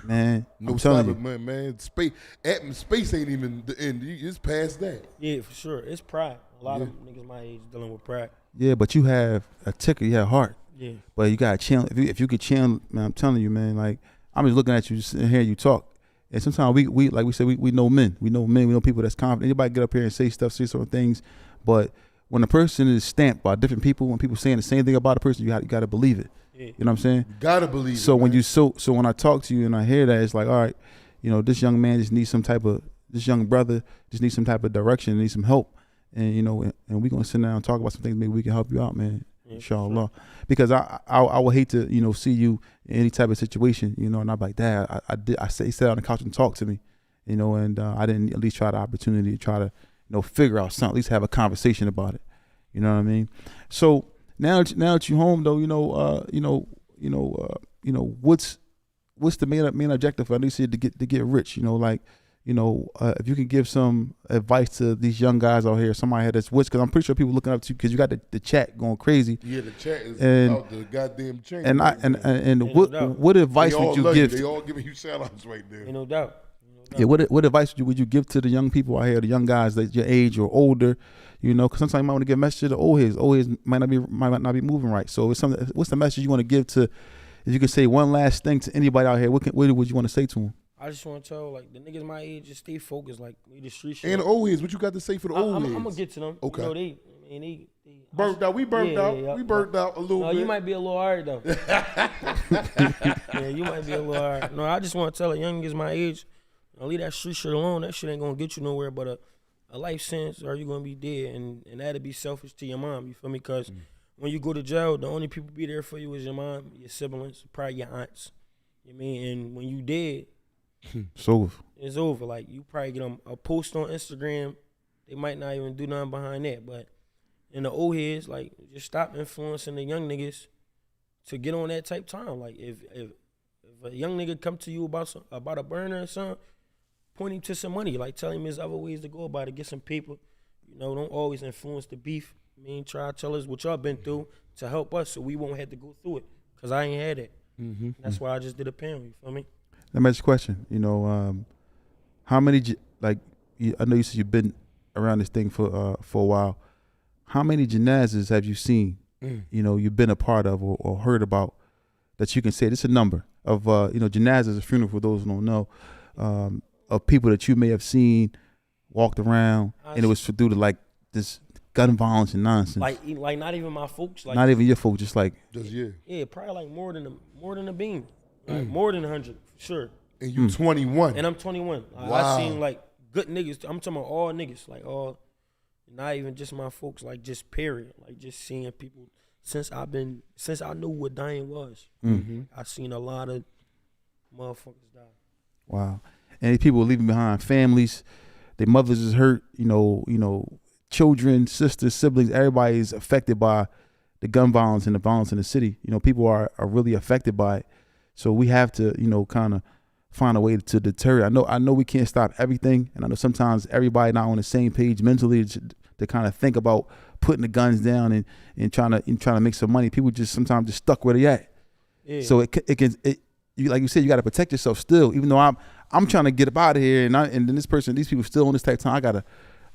man, No I'm telling you. stopping, man. Space ain't even the end. It's past that. Yeah, for sure. It's pride. A lot of niggas my age dealing with pride. Yeah, but you have a ticker, you have heart. Yeah. But you gotta channel. If you could channel, man, I'm telling you, man. Like I'm just looking at you, just hearing you talk. And sometimes we like we said, we know men. We know men. We know people that's confident. Anybody get up here and say certain things. But when a person is stamped by different people, when people saying the same thing about a person, you got to believe it. Yeah. You know what I'm saying? You gotta believe So it. when man. so when I talk to you and I hear that, it's like, all right, this young man just needs this young brother just needs some type of direction, needs some help. And and we're gonna sit down and talk about some things. Maybe we can help you out, man. Yeah, Inshallah. Because I would hate to see you in any type of situation, and I'm like, Dad, I sat on the couch and talked to me, and I didn't at least try the opportunity to try to figure out something, at least have a conversation about it. You know what I mean? So now that you're home though, what's the main objective? I know you said to get rich. If you could give some advice to these young guys out here, somebody that's rich, because I'm pretty sure people looking up to you because you got the chat going crazy. Yeah, the chat is And- out the goddamn chain. And what advice they all would you love give? They all giving you shout outs right there. Ain't no doubt. Yeah, what advice would you give to the young people out here, the young guys that your age or older? Because sometimes you might want to give a message to the old heads. Old heads might not be moving right. So it's something. What's the message you want to give to? If you could say one last thing to anybody out here, what would you want to say to them? I just want to tell like the niggas my age just stay focused. Like we the street shit. And the old heads, what you got to say for the old I'm heads? gonna get to them. Okay. They Burnt out. We burnt Yeah, out. yeah, We yeah. burnt out a little No, bit. you might be a little hard though. Yeah, you might be a little hard. No, I just want to tell the young niggas my age, leave that street shit alone. That shit ain't gonna get you nowhere but a life sentence, or you gonna be dead, and that'd be selfish to your mom. You feel me? Because when you go to jail, the only people be there for you is your mom, your siblings, probably your aunts. You know what I mean? And when you dead, So it's over. Like you probably get a post on Instagram, they might not even do nothing behind that. But in the old heads, like just stop influencing the young niggas to get on that type time. Like if a young nigga come to you about a burner or something, point him to some money. Like tell him there's other ways to go about it. Get some paper. Don't always influence the beef. Try to tell us what y'all been through to help us so we won't have to go through it. Cause I ain't had it. That's why I just did a panel. You feel me? let me ask you a question. How many I know you said you've been around this thing for a while. How many janazas have you seen? You've been a part of or heard about that you can say this is a number of janazas is a funeral for those who don't know, of people that you may have seen walked around and it was due to like this gun violence and nonsense. Like not even my folks. Like not even your folks, just like Yeah, probably like more than a beam, like more than 100 for sure. and you 21. And I'm 21. Wow. I seen like good niggas. I'm talking about all niggas, like all, not even just my folks, like just period. Like just seeing people since I knew what dying was. I seen a lot of motherfuckers die. wow. And these people are leaving behind families. Their mothers is hurt. Children, sisters, siblings. Everybody is affected by the gun violence and the violence in the city. People are really affected by it. So we have to, kind of find a way to deter it. I know we can't stop everything, and I know sometimes everybody not on the same page mentally to kind of think about putting the guns down and trying to make some money. People just sometimes just stuck where they at. Yeah. So you like you said, you got to protect yourself still. Even though I'm trying to get up out of here, and then these people still on this type of time. I gotta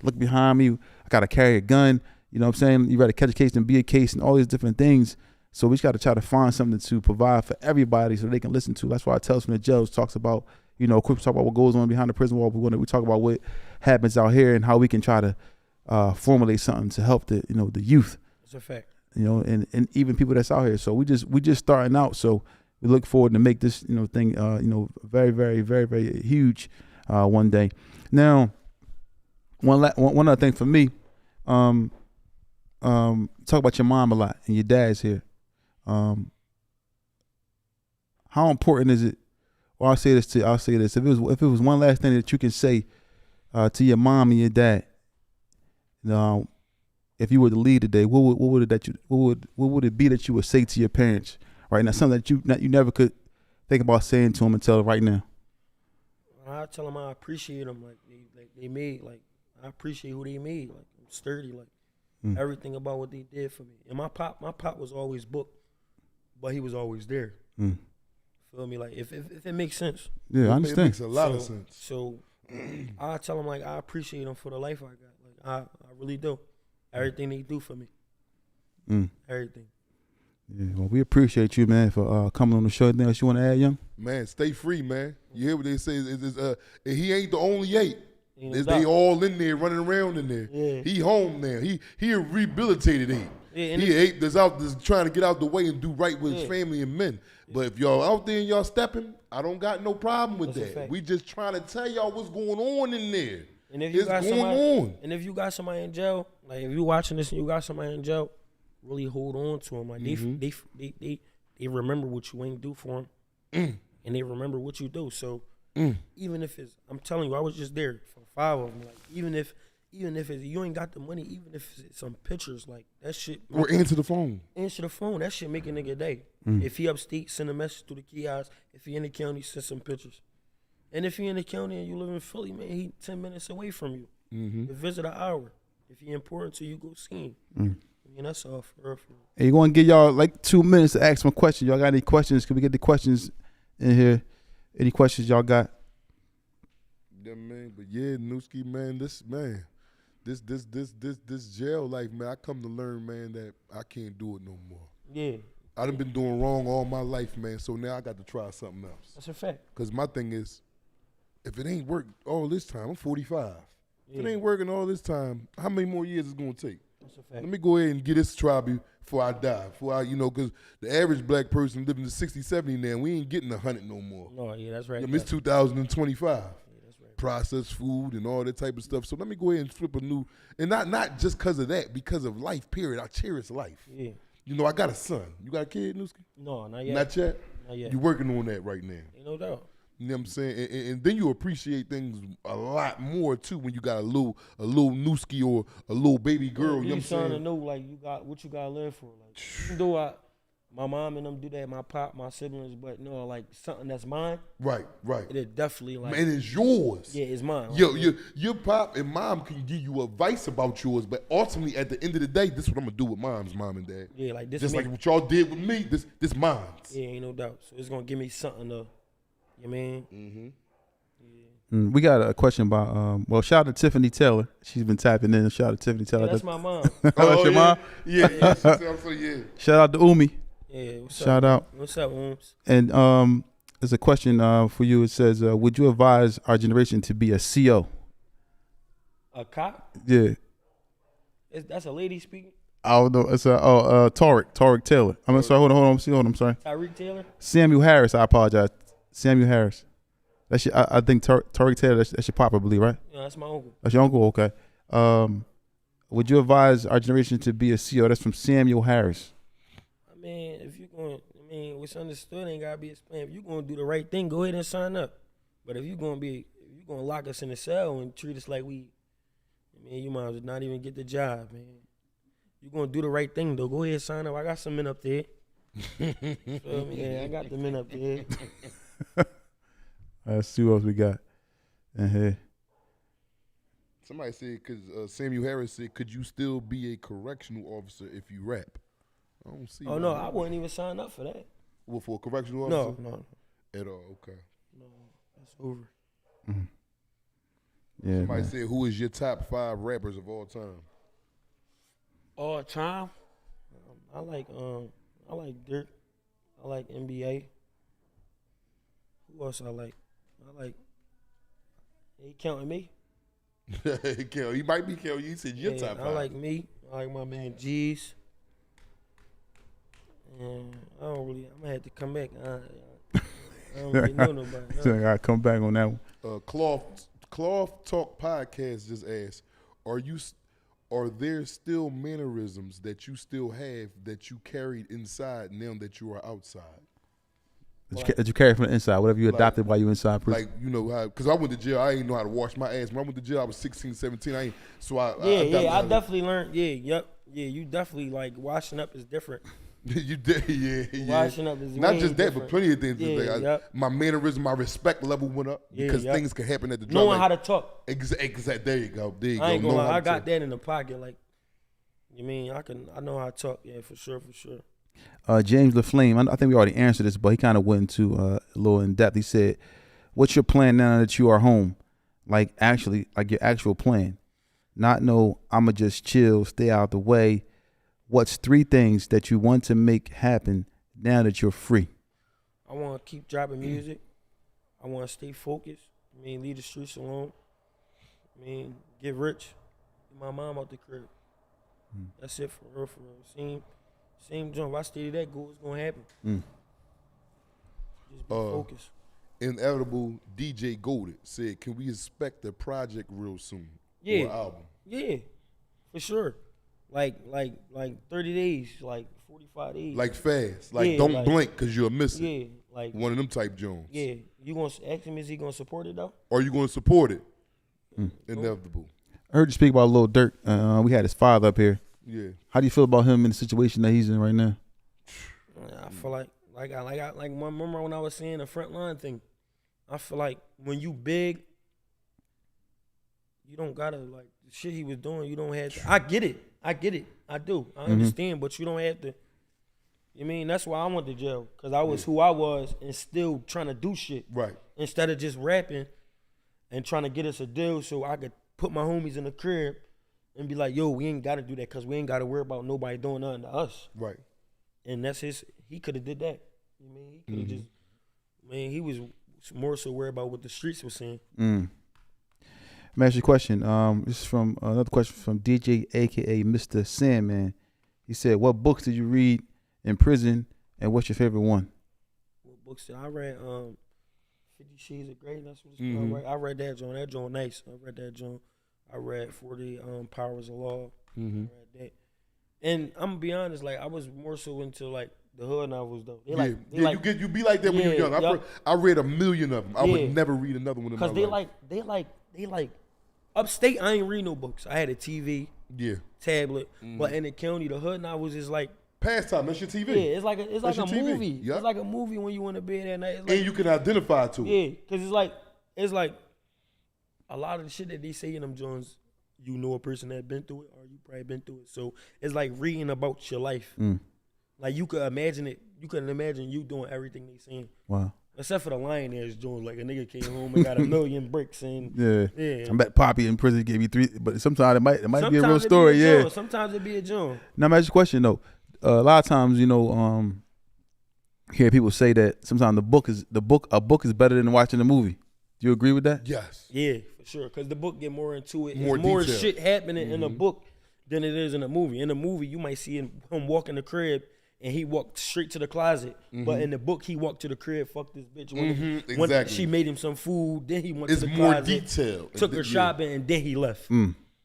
look behind me. I gotta carry a gun. You know what I'm saying? You gotta catch a case and be a case and all these different things. So we just got to try to find something to provide for everybody so they can listen to. That's why Tales from the Jails talks about, quick talk about what goes on behind the prison wall. We talk about what happens out here and how we can try to formulate something to help the youth. That's a fact. And even people that's out here. So we just starting out. So we look forward to make this thing very, very, very, very huge one day. Now, one other thing for me, talk about your mom a lot and your dad's here. How important is it? Or I'll say this. If it was one last thing that you can say to your mom and your dad, if you were to lead today, what would it be that you would say to your parents right now? Something that you never could think about saying to them until right now. I tell them I appreciate them, like they made, like I appreciate who they made, like I'm sturdy, like everything about what they did for me. And my pop was always booked, but he was always there. Feel me? Like if it makes sense. Yeah, I understand. It makes a lot of sense. So I tell them like I appreciate them for the life I got. Like I really do. Everything they do for me. Everything. Yeah, well, we appreciate you, man, for coming on the show. Anything else you want to add, Young? Man, stay free, man. You hear what they say? He ain't the only ape. They doubt. all in there, running around in there. Yeah. He home now. He a rehabilitated ape. Yeah, He an ape that's trying to get out the way and do right with his family and men. But if y'all out there and y'all stepping, I don't got no problem with that. We just trying to tell y'all what's going on in there. And if you got somebody in jail, like if you watching this and you got somebody in jail, really hold on to them. Like they remember what you ain't do for them, and they remember what you do. So even if it's, I'm telling you, I was just there for 5 of them. Like even if you ain't got the money, even if it's some pictures, like that shit. Or answer the phone. Answer the phone. That shit make a nigga day. If he upstate, send a message through the kiosk. If he in the county, send some pictures. And if he in the county and you live in Philly, man, he 10 minutes away from you. To visit an hour. If he important to you, go see him. I mean, that's all for real. Hey, you want to give y'all like 2 minutes to ask some questions. Y'all got any questions? Can we get the questions in here? Any questions y'all got? Yeah, man. But yeah, Nuski, man, this jail life, man, I come to learn, man, that I can't do it no more. Yeah. I done been doing wrong all my life, man, so now I got to try something else. That's a fact. Because my thing is, if it ain't worked all this time, I'm 45. If it ain't working all this time, how many more years is it going to take? That's a fact. Let me go ahead and get this try before I die. Because the average black person living to 60, 70 now, we ain't getting 100 no more. Oh, yeah, that's right. It's 2025. Yeah, that's right. Processed food and all that type of stuff. So let me go ahead and flip a new, and not just because of that, because of life, period. I cherish life. Yeah. I got a son. You got a kid, Nuski? No, not yet. Not yet? Not yet. You working on that right now. Ain't no doubt. You know what I'm saying? And then you appreciate things a lot more too when you got a little Nuski or a little baby girl. You know what I'm saying? To know like what you gotta live for. Like even though my mom and them do that, my pop, my siblings, but like something that's mine. Right. It definitely like. And it's yours. Yeah, it's mine. Like, your pop and mom can give you advice about yours, but ultimately at the end of the day, this is what I'm gonna do with mom's mom and dad. Yeah, like this. Just like what y'all did with me. This mine's. Yeah, ain't no doubt. So it's gonna give me something to. You mean? Yeah. We got a question about shout out to Tiffany Taylor. She's been tapping in. Shout out to Tiffany Taylor. Yeah, that's my mom. That's your mom? Yeah. Yeah. Shout out to Umi. Yeah, what's Shout up? out. What's up, Ooms? And there's a question for you. It says, would you advise our generation to be a CO? A cop? Yeah. That's a lady speaking? I don't know. It's Tariq Taylor. I'm sorry. Hold on. I'm sorry. Tyreek Taylor? Samuel Harris. I apologize. Samuel Harris. That's your, I think Tariq Taylor. That's your pop, I believe, right? Yeah, that's my uncle. That's your uncle. Okay. Would you advise our generation to be a CO? That's from Samuel Harris. I mean, if you're going, what's understood ain't gotta be explained. If you're gonna do the right thing, go ahead and sign up. But if you're gonna lock us in a cell and treat us like you might as well not even get the job, man. You're gonna do the right thing though. Go ahead and sign up. I got some men up there. I got the men up there. Let's see what else we got in here. Somebody said, because Samuel Harris said, could you still be a correctional officer if you rap? I don't see. Oh, no, I wouldn't even sign up for that. Well, for a correctional officer? No. At all, okay. No, that's over. Mm-hmm. Yeah. Somebody said, who is your top 5 rappers of all time? All time? I I like Dirk. I like NBA. Who else I like? He counting me? He might be counting you. He said your top 5. I like me. I like my man G's. And I don't really. I'm gonna have to come back. I don't really know nobody. So I gotta come back on that one. Cloth Talk Podcast just asked, are there still mannerisms that you still have that you carried inside now that you are outside? That you carry from the inside, whatever you adopted while you inside prison. Like, you know, how, because I went to jail, I didn't know how to wash my ass. When I went to jail, I was 16, 17. I definitely learned. Yeah, you definitely, like, washing up is different. You did, yeah. Washing up is not way just that, different. but plenty of things. Yeah, My mannerism, my respect level went up because things could happen at the job. Knowing how to talk. Exactly. There you go. I ain't gonna lie. I got that in the pocket. Like, you mean I know how to talk. Yeah, for sure. James LaFlame, I think we already answered this, but he kind of went into a little in depth. He said, "What's your plan now that you are home? Like your actual plan. Not no, I'ma just chill, stay out the way. What's 3 things that you want to make happen now that you're free?" I want to keep dropping music. I want to stay focused. I mean, leave the streets alone. I mean, get rich. Get my mom out the crib. That's it for real. Same jump. If I stay that goal, it's gonna happen. Just be focused. Inevitable DJ Golded said, "Can we expect a project real soon? Yeah, or an album?" Yeah, for sure. Like 30 days, like 45 days. Like fast. Like don't blink because you'll miss it. Yeah, like one of them type Jones. Yeah, you gonna ask him? Is he gonna support it though? Or you gonna support it? Inevitable. I heard you speak about Lil Durk. We had his father up here. Yeah. How do you feel about him in the situation that he's in right now? I feel like remember when I was saying the front line thing. I feel like when you big, you don't gotta like the shit he was doing. You don't have to. I get it. I do. I understand, but you don't have to. You mean that's why I went to jail, because I was who I was and still trying to do shit. Right. Instead of just rapping and trying to get us a deal so I could put my homies in the crib and be like, yo, we ain't got to do that because we ain't got to worry about nobody doing nothing to us. Right. And that's he could have did that. You mean, he could have just, he was more so worried about what the streets were saying. Let me ask you a question. This is from another question from DJ, a.k.a. Mr. Sandman. He said, what books did you read in prison, and what's your favorite one? What books did I read? 50 Shades of Grey, that's what it's called. Right? I read that joint. That joint nice. I read that joint. I read 40 Powers of Law. I read that. And I'm gonna be honest, like I was more so into like the hood novels though. You be like that when you're young. I read a million of them. I would never read another one in my life. Because they like upstate. I ain't read no books. I had a TV, tablet, but in the county, the hood novels is like pastime. That's your TV. Yeah, it's like a movie. Yep. It's like a movie when you in the bed at night. Like, and you can identify to it. Yeah, because it's like a lot of the shit that they say in them joints. You know a person that been through it, or you probably been through it. So it's like reading about your life. Like you could imagine it. You couldn't imagine you doing everything they saying. Wow. Except for the Lioness joint, like a nigga came home and got a million bricks and I bet Poppy in prison gave me 3, but sometimes it might be a real story. Yeah. Sometimes it be a joint. Now, I'm asking you a question though. A lot of times, hear people say that sometimes a book is better than watching a movie. Do you agree with that? Yes. Yeah, for sure. Because the book get more into it. More shit happening in the book than it is in a movie. In the movie, you might see him walk in the crib and he walked straight to the closet. But in the book, he walked to the crib, fucked this bitch. When she made him some food, then he went to the closet. It's more detailed. Took her shopping, and then he left.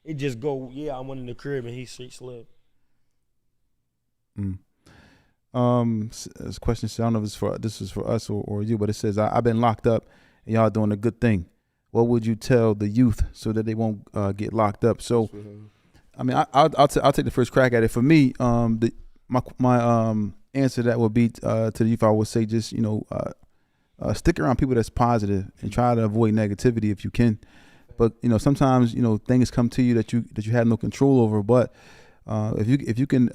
It just go, I went in the crib and he straight slept. This question, I don't know if this is for us or you, but it says, I've been locked up and y'all doing a good thing. What would you tell the youth so that they won't get locked up? So, I mean, I'll take the first crack at it. For me, my answer to that would be to the youth. I would say just stick around people that's positive and try to avoid negativity if you can. But sometimes things come to you that you have no control over. But if you can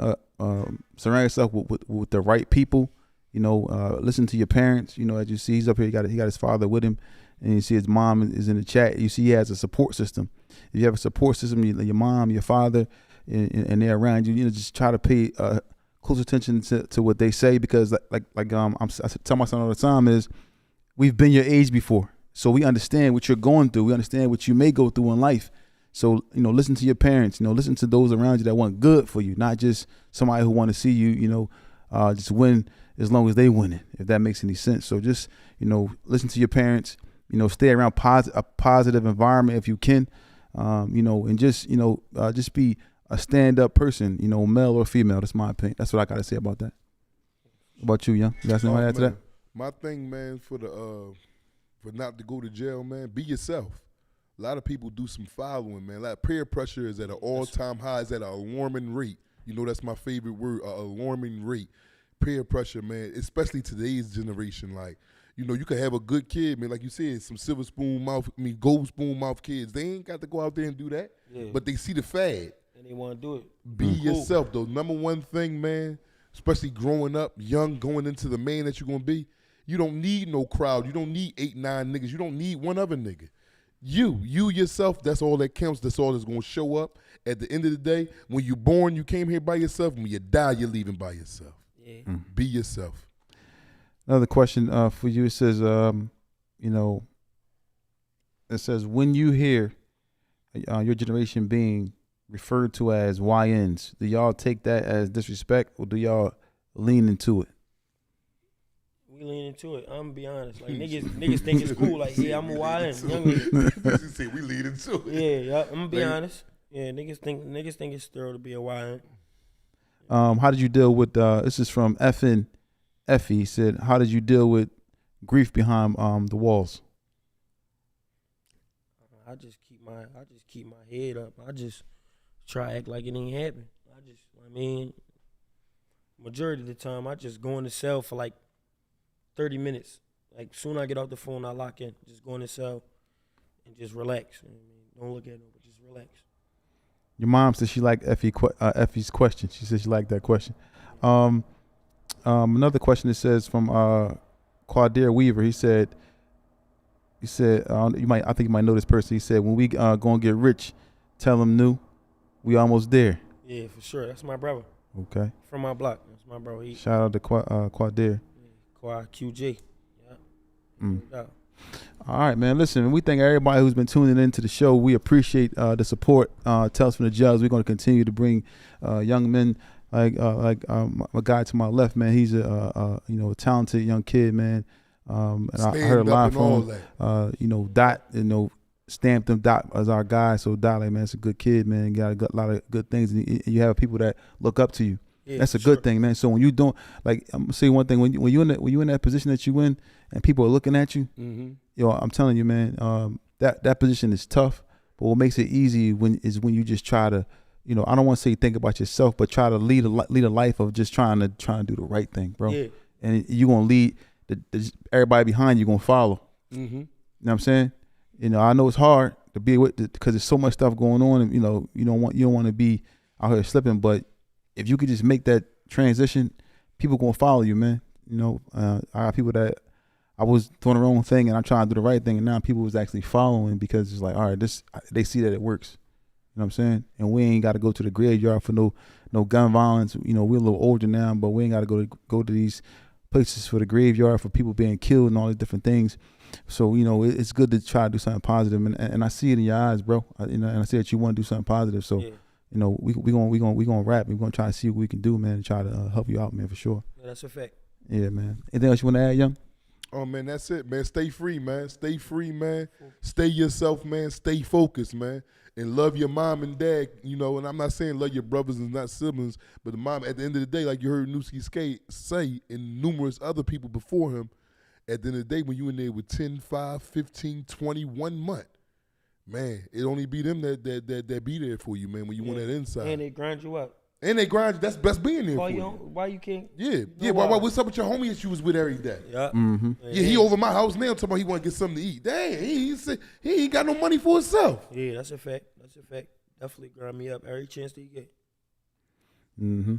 surround yourself with the right people, listen to your parents. As you see, he's up here. He got his father with him. And you see his mom is in the chat. You see he has a support system. If you have a support system, your mom, your father, and they're around you, just try to pay close attention to what they say, because I tell my son all the time is, we've been your age before, so we understand what you're going through. We understand what you may go through in life. So, listen to your parents. Listen to those around you that want good for you, not just somebody who want to see you, just win as long as they win it, if that makes any sense. So just, listen to your parents. Stay around a positive environment if you can, and just be a stand-up person, male or female. That's my opinion. That's what I got to say about that. What about you, Young? You got something to add to that? My thing, man, for not to go to jail, man, be yourself. A lot of people do some following, man. Like peer pressure is at an all-time high. It's at an alarming rate. That's my favorite word, alarming rate. Peer pressure, man, especially today's generation. Like, you could have a good kid, man. Like you said, some silver spoon mouth, gold spoon mouth kids. They ain't got to go out there and do that. Yeah. But they see the fad. And they want to do it. Be yourself, though. Number one thing, man, especially growing up young, going into the man that you're going to be, you don't need no crowd. You don't need 8, 9 niggas. You don't need one other nigga. You yourself, that's all that counts. That's all that's going to show up. At the end of the day, when you're born, you came here by yourself. When you die, you're leaving by yourself. Yeah. Be yourself. Another question for you. It says, when you hear your generation being referred to as YNs, do y'all take that as disrespect, or do y'all lean into it? We lean into it. I'm gonna be honest. Like niggas think it's cool. Like, yeah, I'm a YN, young nigga. You say we lean into it. Yeah, I'm gonna be honest. Yeah, niggas think it's thorough to be a YN. How did you deal with this is from Effie. He said, how did you deal with grief behind the walls? I just keep my head up. I just try to act like it ain't happen. Majority of the time I just go in the cell for like 30 minutes. Like, soon I get off the phone, I lock in. Just go in the cell and just relax. Don't look at no, but just relax. Your mom said she liked Effie's question. She said she liked that question. Another question that says from Quadir Weaver. He said I think you might know this person. He said, when we gonna get rich, tell them new. We almost there. Yeah, for sure. That's my brother. Okay. From my block. That's my bro. Shout out to Quadir. Yeah, QJ. Yeah. All right, man. Listen, we thank everybody who's been tuning into the show. We appreciate the support. Tales from the Jails. We're going to continue to bring young men like my guy to my left, man. He's a talented young kid, man. And I heard a lot from him. Dot, stamped him Dot as our guy. So Dot, like, man, it's a good kid, man. Got a lot of good things, and you have people that look up to you. Yeah, that's a good thing, man. So when you don't, like, I'm gonna say one thing: when you in that position that you in, and people are looking at you, I'm telling you, man, that position is tough. But what makes it easy when you just try to, I don't want to say think about yourself, but try to lead a life of just trying to do the right thing, bro. Yeah. And you're gonna lead everybody behind you gonna follow. You know what I'm saying? I know it's hard to be with because there's so much stuff going on, and you don't want to be out here slipping, but if you could just make that transition, people gonna follow you, man. I got people that I was doing the wrong thing and I'm trying to do the right thing, and now people was actually following because it's like, all right, they see that it works. You know what I'm saying? And we ain't got to go to the graveyard for no gun violence. We're a little older now, but we ain't got to go to these places for the graveyard for people being killed and all these different things. So it's good to try to do something positive, and I see it in your eyes, bro. And I see that you want to do something positive. So. Yeah. We gonna rap. We're gonna try to see what we can do, man, and try to help you out, man, for sure. Yeah, that's a fact. Yeah, man. Anything else you want to add, Young? Oh, man, that's it, man. Stay free, man. Stay free, man. Stay yourself, man. Stay focused, man. And love your mom and dad, and I'm not saying love your brothers and not siblings, but the mom, at the end of the day, like you heard Nuski say, and numerous other people before him, at the end of the day, when you in there with 10, 5, 15, 20, 1 month, man, it only be them that be there for you, man, when you want that inside. And they grind you up. And they grind you. That's best being there for you. Why you can't? Yeah. What's up with your homie that you was with every day? Yeah. Mm-hmm. Yeah, he over my house now talking about he want to get something to eat. Dang, he ain't got no money for himself. Yeah, that's a fact. Definitely grind me up every chance that you get. Mm-hmm.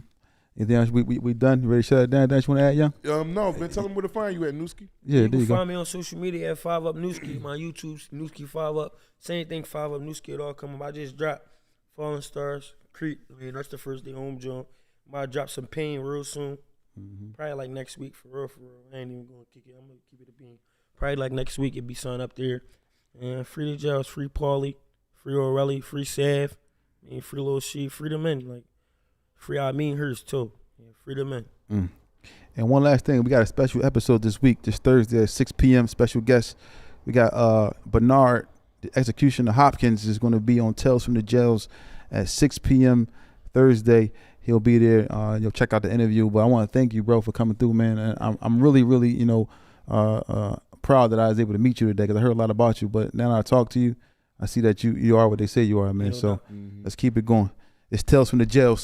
Anything else? We done? You ready to shut it down? That you want to add, Young? No, man. Tell them where to find you at, Nuski. Yeah, you there you can go. Find me on social media at 5UPNUSKI. My YouTube's Nuski 5UP. Same thing, 5UPNUSKI. It all come up. I just dropped Falling Stars, Creep. That's the first day home jump. Might drop some Pain real soon. Probably like next week, for real, for real. I ain't even gonna kick it. I'm gonna keep it a bean. Probably like next week, it be something up there. And free the Gels, free Paulie, free O'Reilly, free Sav, free Lil She, free the men. Like, free Hers too. Yeah, free the men. And one last thing, we got a special episode this week, this Thursday at 6 p.m. Special guest. We got Bernard, the execution of Hopkins, is going to be on Tales from the Jails at 6 p.m. Thursday. He'll be there. You'll check out the interview. But I want to thank you, bro, for coming through, man. And I'm really, really, proud that I was able to meet you today because I heard a lot about you. But now that I talk to you, I see that you are what they say you are, man. So let's keep it going. It's Tales from the Jails.